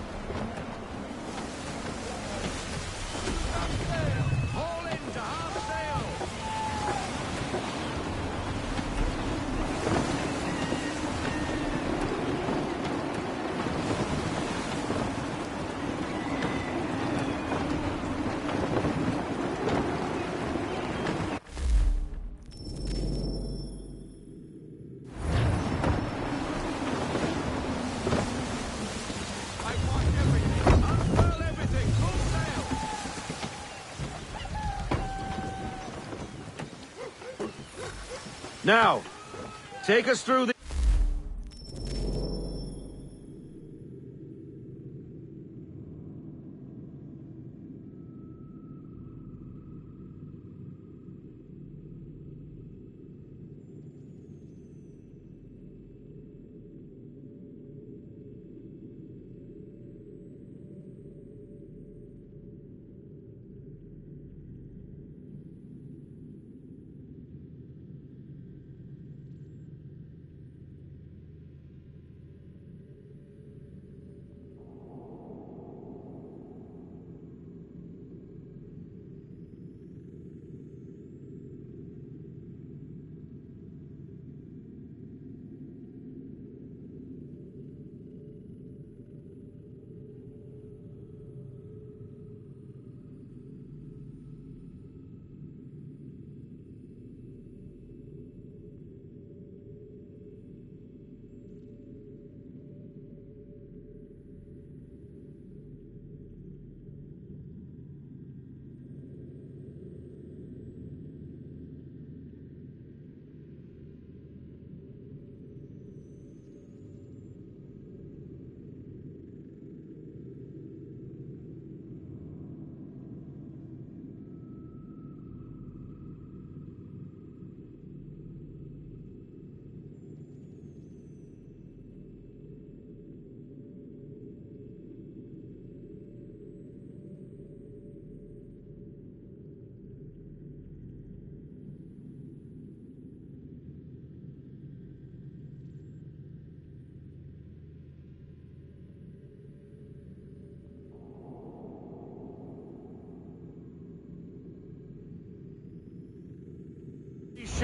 Now, take us through the...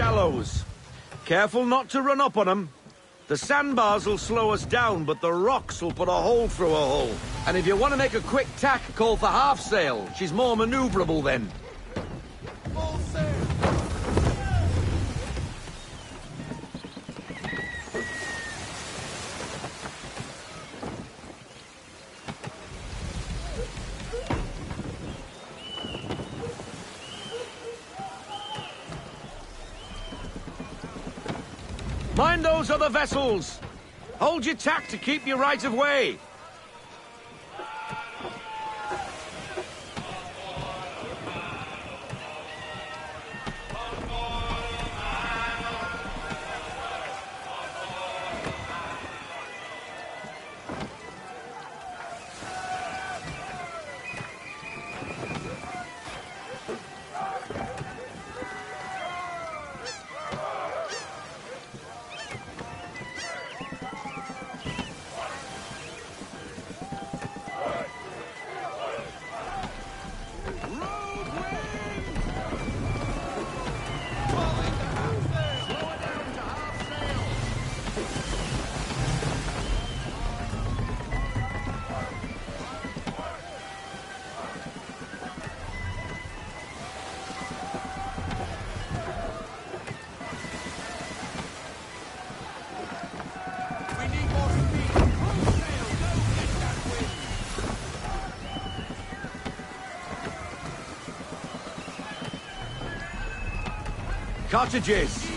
shallows. Careful not to run up on them. The sandbars will slow us down, but the rocks will put a hole through a hole. And if you want to make a quick tack, call for half sail. She's more maneuverable then. Full sail! Mind those other vessels! Hold your tack to keep your right of way! Cottages!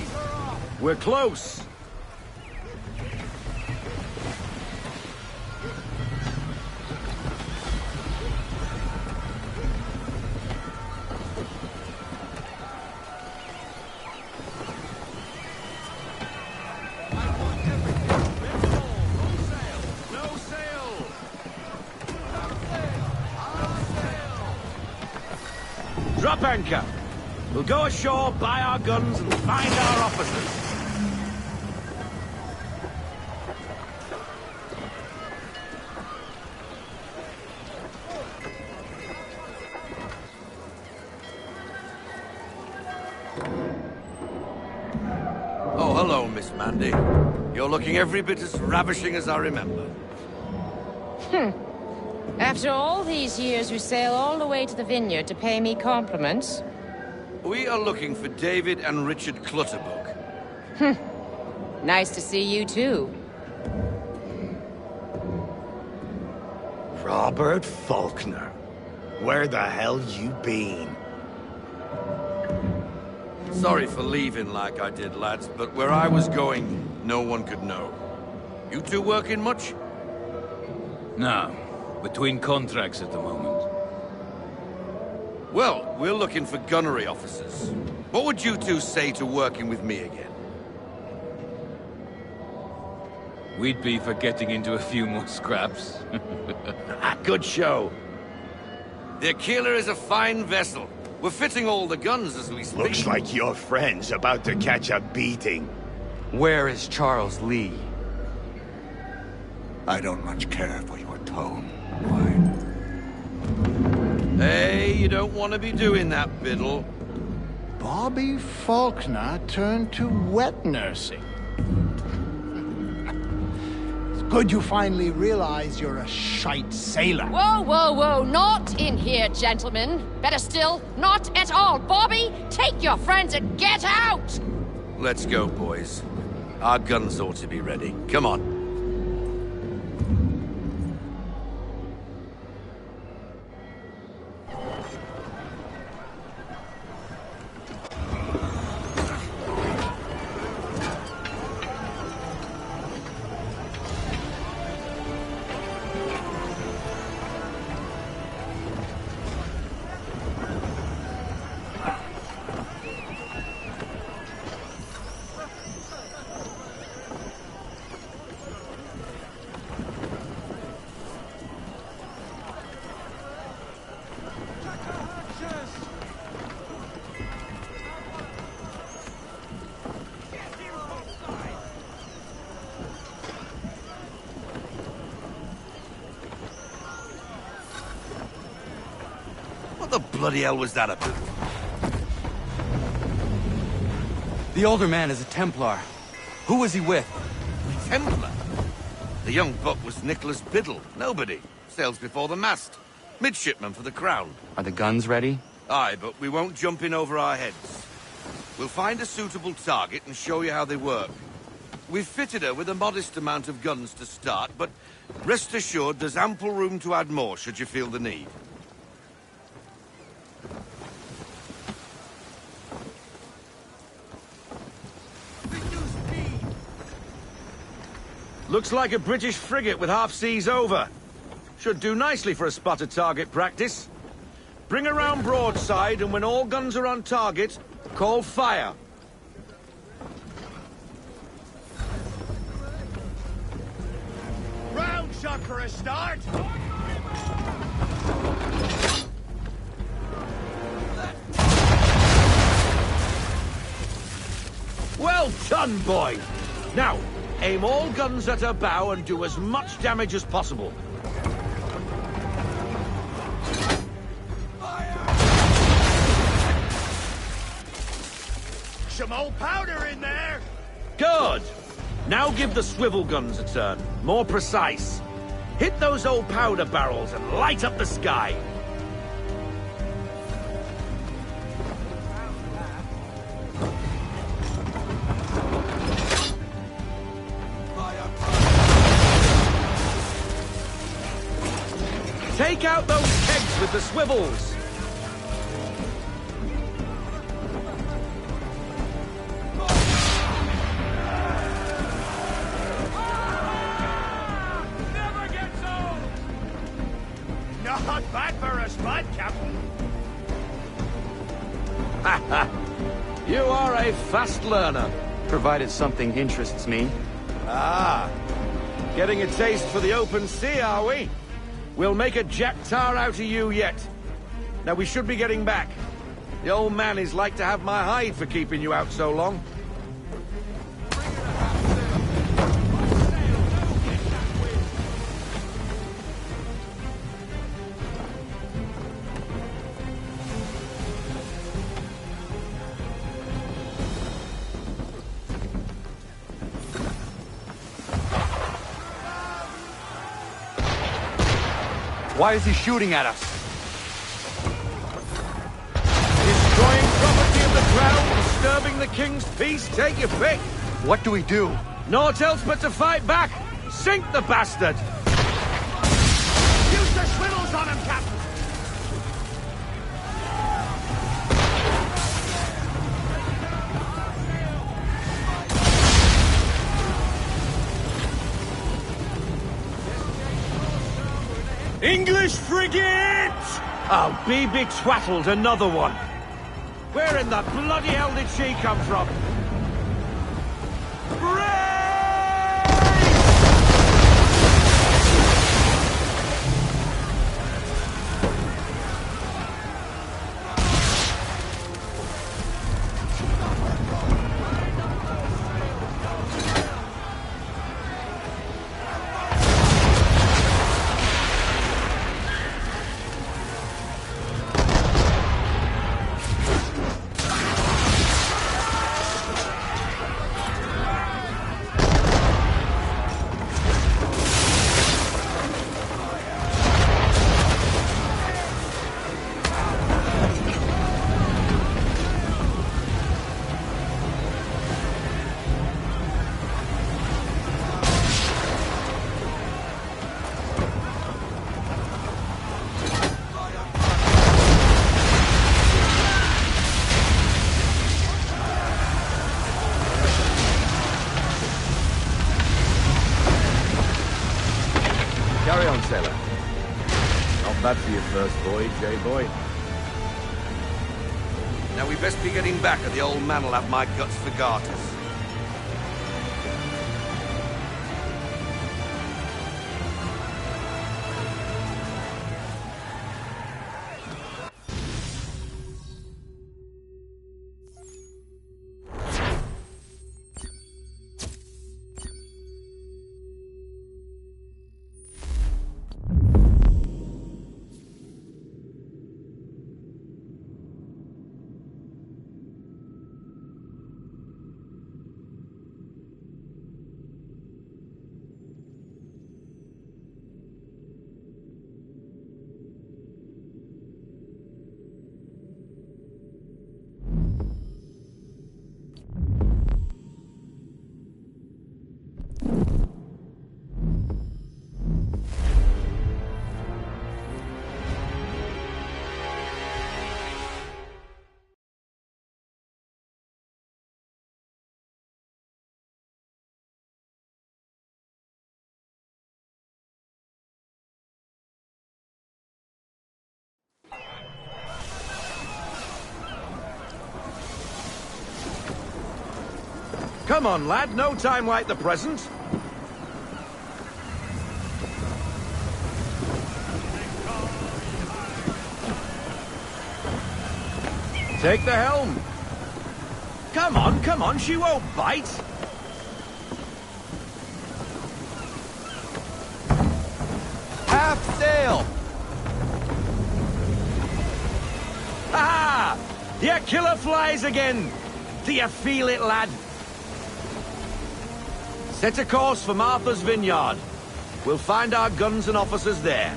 We're close! Drop anchor! We'll go ashore, buy our guns, and find our officers. Oh, hello, Miss Mandy. You're looking every bit as ravishing as I remember. After all these years, you sail all the way to the vineyard to pay me compliments? We are looking for David and Richard Clutterbuck. Nice to see you, too. Robert Faulkner. Where the hell you been? Sorry for leaving like I did, lads, but where I was going, no one could know. You two working much? No. Between contracts at the moment. Well, we're looking for gunnery officers. What would you two say to working with me again? We'd be for getting into a few more scraps. Good show. The Aquila is a fine vessel. We're fitting all the guns as we speak. Looks like your friend's about to catch a beating. Where is Charles Lee? I don't much care for your tone. Hey, you don't want to be doing that, Biddle. Bobby Faulkner turned to wet nursing. It's good you finally realize you're a shite sailor. Whoa, whoa, whoa, not in here, gentlemen. Better still, not at all. Bobby, take your friends and get out! Let's go, boys. Our guns ought to be ready. Come on. What the bloody hell was that about? The older man is a Templar. Who was he with? Templar? The young buck was Nicholas Biddle. Nobody. Sails before the mast. Midshipman for the Crown. Are the guns ready? Aye, but we won't jump in over our heads. We'll find a suitable target and show you how they work. We've fitted her with a modest amount of guns to start, but rest assured there's ample room to add more should you feel the need. Looks like a British frigate with half seas over. Should do nicely for a spotted target practice. Bring her round broadside, and when all guns are on target, call fire. Round shot for a start. Well done, boy. Now, aim all guns at her bow and do as much damage as possible. Some old powder in there. Good. Now give the swivel guns a turn. More precise. Hit those old powder barrels and light up the sky. Take out those kegs with the swivels. Not bad for a spud, Captain. You are a fast learner. Provided something interests me. Ah, getting a taste for the open sea, are we? We'll make a jack tar out of you yet. Now we should be getting back. The old man is like to have my hide for keeping you out so long. Why is he shooting at us? Destroying property of the crown, disturbing the king's peace, take your pick. What do we do? Naught else but to fight back. Sink the bastard. Use the swivels on him, Captain. English frigate! Oh, be betwattled, another one. Where in the bloody hell did she come from? Carry on, sailor. Not bad for your first voyage, eh, boy? Now we best be getting back, or the old man will have my guts for garters. Come on, lad, no time like the present. Take the helm. Come on, she won't bite. Half sail! Ah! Your killer flies again! Do you feel it, lad? Set a course for Martha's Vineyard. We'll find our guns and officers there.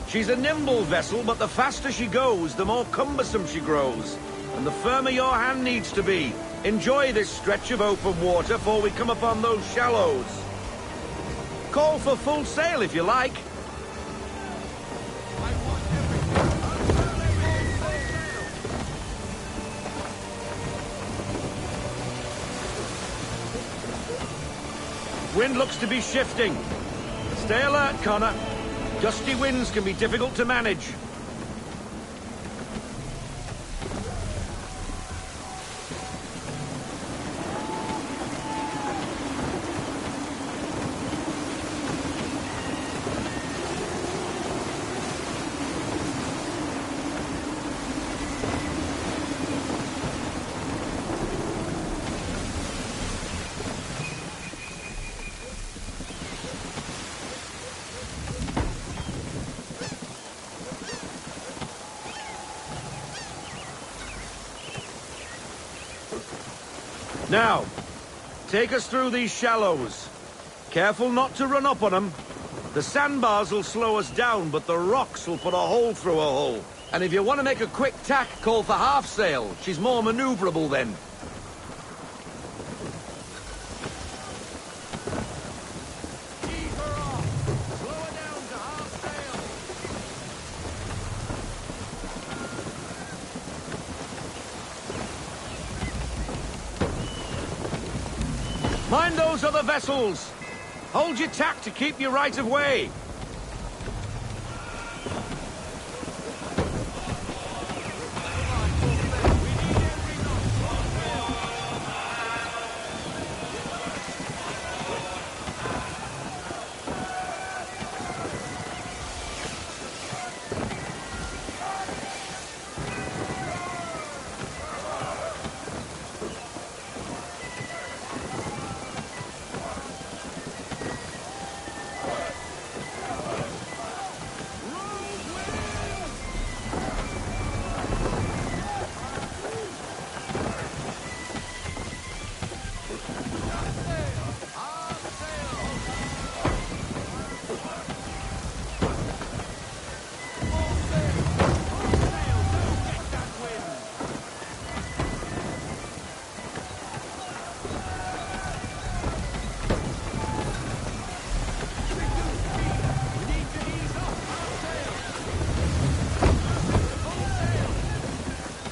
She's a nimble vessel, but the faster she goes, the more cumbersome she grows. And the firmer your hand needs to be. Enjoy this stretch of open water before we come upon those shallows. Call for full sail if you like. Wind looks to be shifting. Stay alert, Connor. Gusty winds can be difficult to manage. Now, take us through these shallows. Careful not to run up on them. The sandbars will slow us down, but the rocks will put a hole through a hole. And if you want to make a quick tack, call for half sail. She's more maneuverable then. Mind those other vessels! Hold your tack to keep your right of way!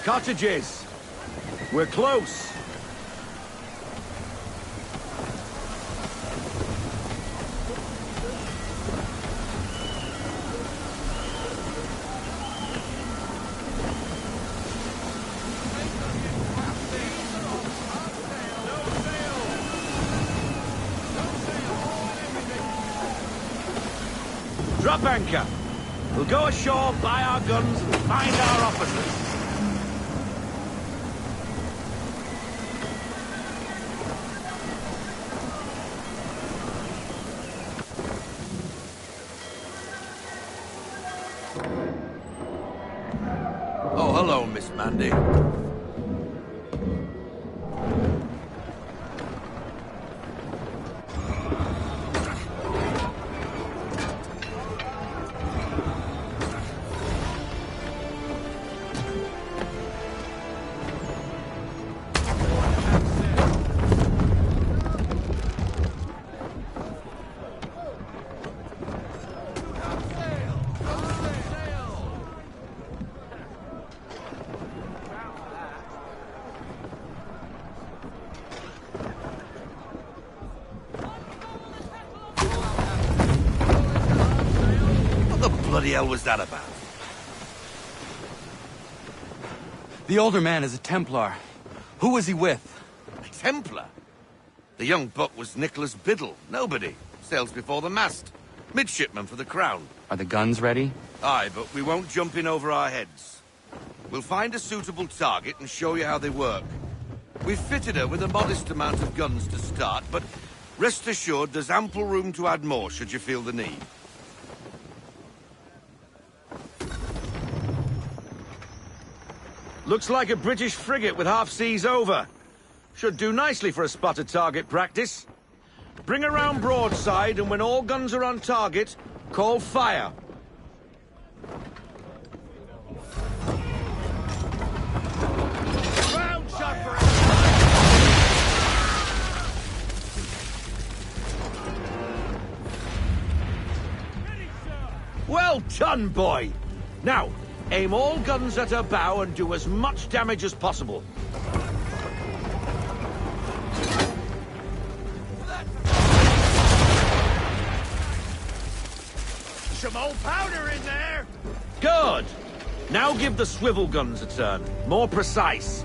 Cottages! We're close! Drop anchor! We'll go ashore, buy our guns, and find our officers. Oh, hello, Miss Mandy. What the hell was that about? The older man is a Templar. Who was he with? Templar? The young buck was Nicholas Biddle. Nobody. Sails before the mast. Midshipman for the Crown. Are the guns ready? Aye, but we won't jump in over our heads. We'll find a suitable target and show you how they work. We've fitted her with a modest amount of guns to start, but rest assured there's ample room to add more should you feel the need. Looks like a British frigate with half seas over. Should do nicely for a spotted target practice. Bring her round broadside, and when all guns are on target, call fire. Round shot for it. Well done, boy! Now, aim all guns at her bow and do as much damage as possible. Some old powder in there. Good! Now give the swivel guns a turn. More precise.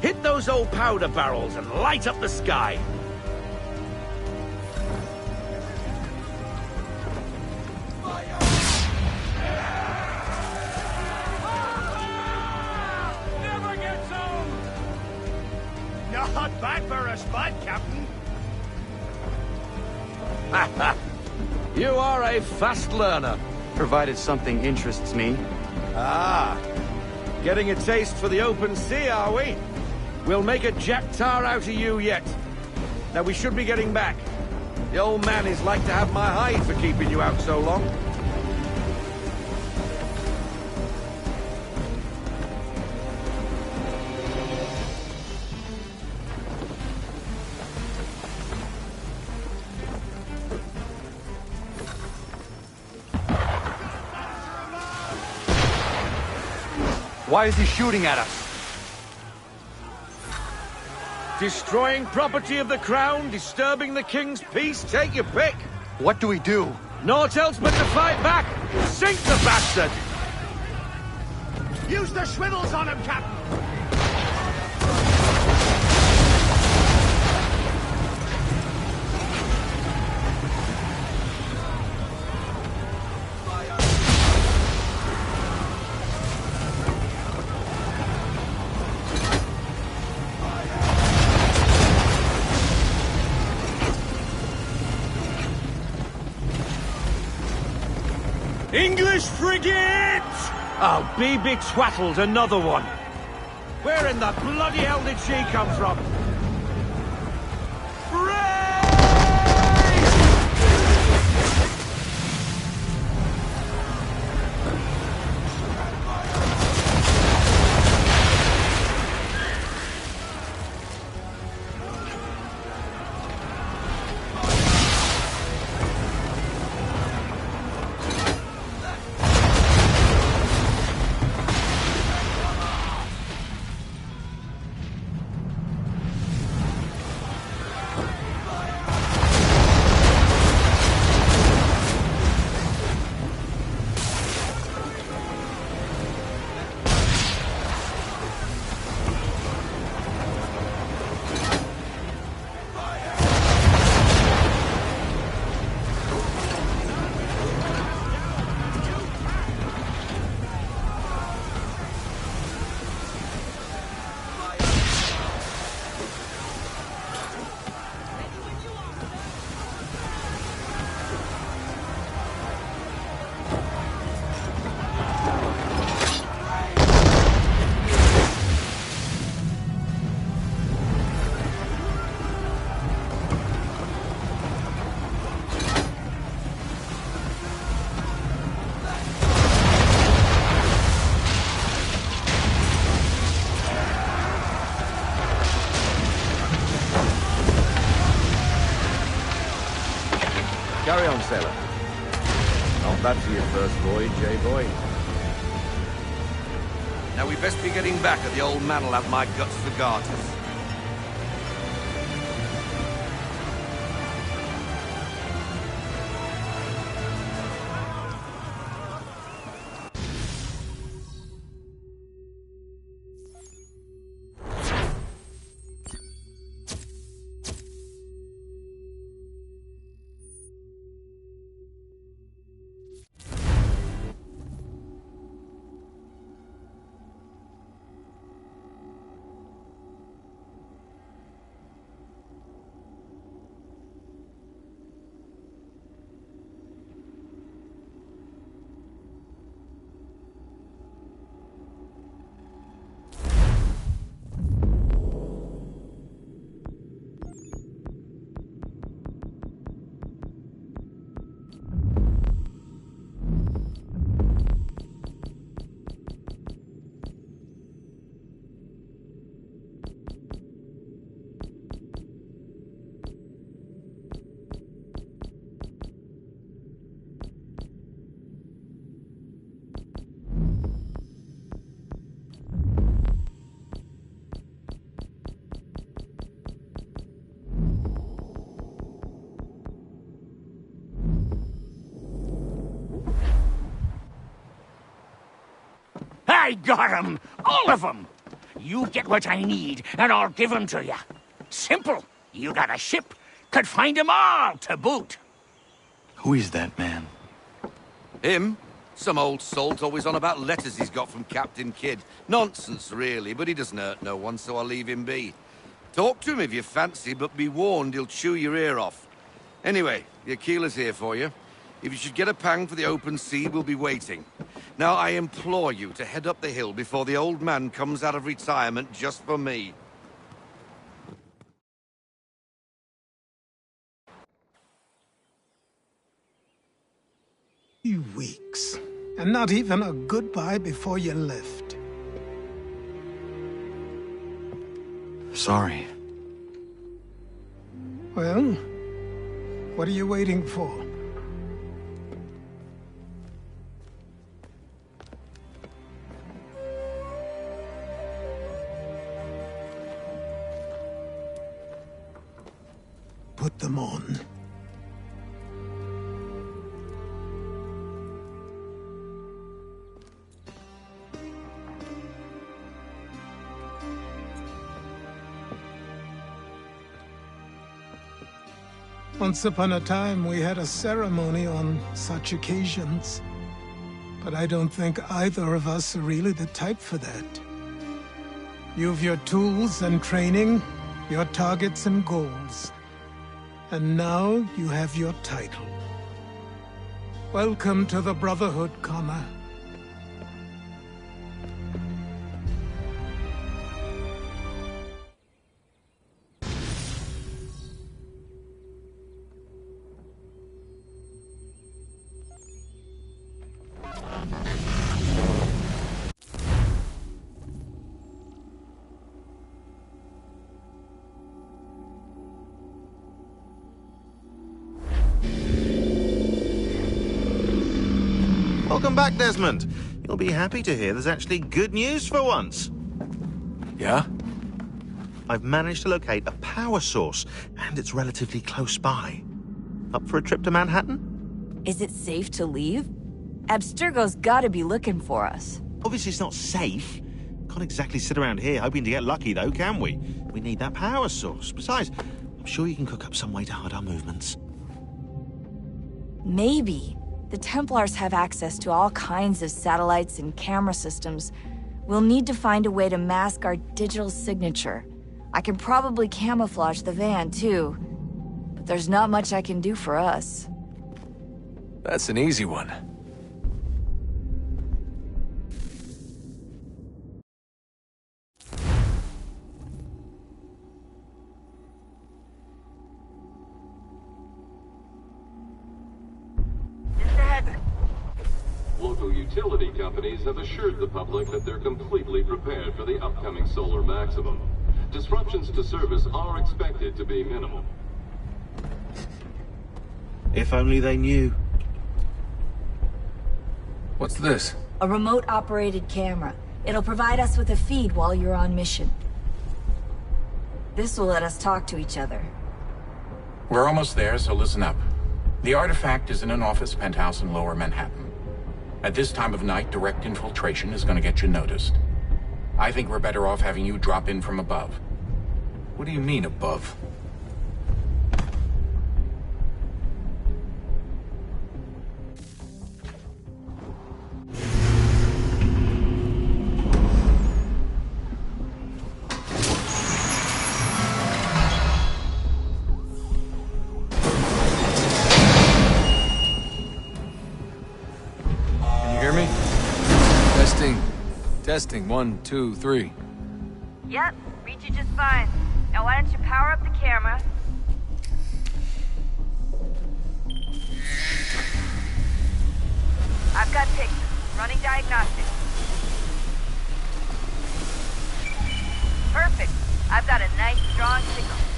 Hit those old powder barrels and light up the sky. Never gets old. Not bad for a spud, Captain. You are a fast learner. Provided something interests me. Ah, getting a taste for the open sea, are we? We'll make a jack tar out of you yet. Now we should be getting back. The old man is like to have my hide for keeping you out so long. Why is he shooting at us? Destroying property of the crown, disturbing the king's peace, take your pick. What do we do? Naught else but to fight back. Sink the bastard! Use the swivels on him, Captain. English frigate! Oh, be twaddled, another one. Where in the bloody hell did she come from? Carry on, sailor. Not bad for your first voyage, eh, boy? Now we best be getting back, or the old man'll have my guts for garters. I got 'em! All of 'em! You get what I need, and I'll give 'em to you. Simple. You got a ship. Could find 'em all to boot. Who is that man? Him? Some old salt always on about letters he's got from Captain Kidd. Nonsense, really, but he doesn't hurt no one, so I'll leave him be. Talk to him if you fancy, but be warned he'll chew your ear off. Anyway, the Aquila's here for you. If you should get a pang for the open sea, we'll be waiting. Now, I implore you to head up the hill before the old man comes out of retirement just for me. Weeks. And not even a goodbye before you left. Sorry. Well, what are you waiting for? Put them on. Once upon a time, we had a ceremony on such occasions. But I don't think either of us are really the type for that. You've your tools and training, your targets and goals. And now you have your title. Welcome to the Brotherhood, Connor. Welcome back, Desmond. You'll be happy to hear there's actually good news for once. Yeah? I've managed to locate a power source, and it's relatively close by. Up for a trip to Manhattan? Is it safe to leave? Abstergo's gotta be looking for us. Obviously it's not safe. Can't exactly sit around here hoping to get lucky, though, can we? We need that power source. Besides, I'm sure you can cook up some way to hide our movements. Maybe. The Templars have access to all kinds of satellites and camera systems. We'll need to find a way to mask our digital signature. I can probably camouflage the van, too. But there's not much I can do for us. That's an easy one. Local utility companies have assured the public that they're completely prepared for the upcoming solar maximum. Disruptions to service are expected to be minimal. If only they knew. What's this? A remote-operated camera. It'll provide us with a feed while you're on mission. This will let us talk to each other. We're almost there, so listen up. The artifact is in an office penthouse in Lower Manhattan. At this time of night, direct infiltration is going to get you noticed. I think we're better off having you drop in from above. What do you mean, above? Testing, 1, 2, 3. Yep, read you just fine. Now why don't you power up the camera? I've got pictures. Running diagnostics. Perfect. I've got a nice, strong signal.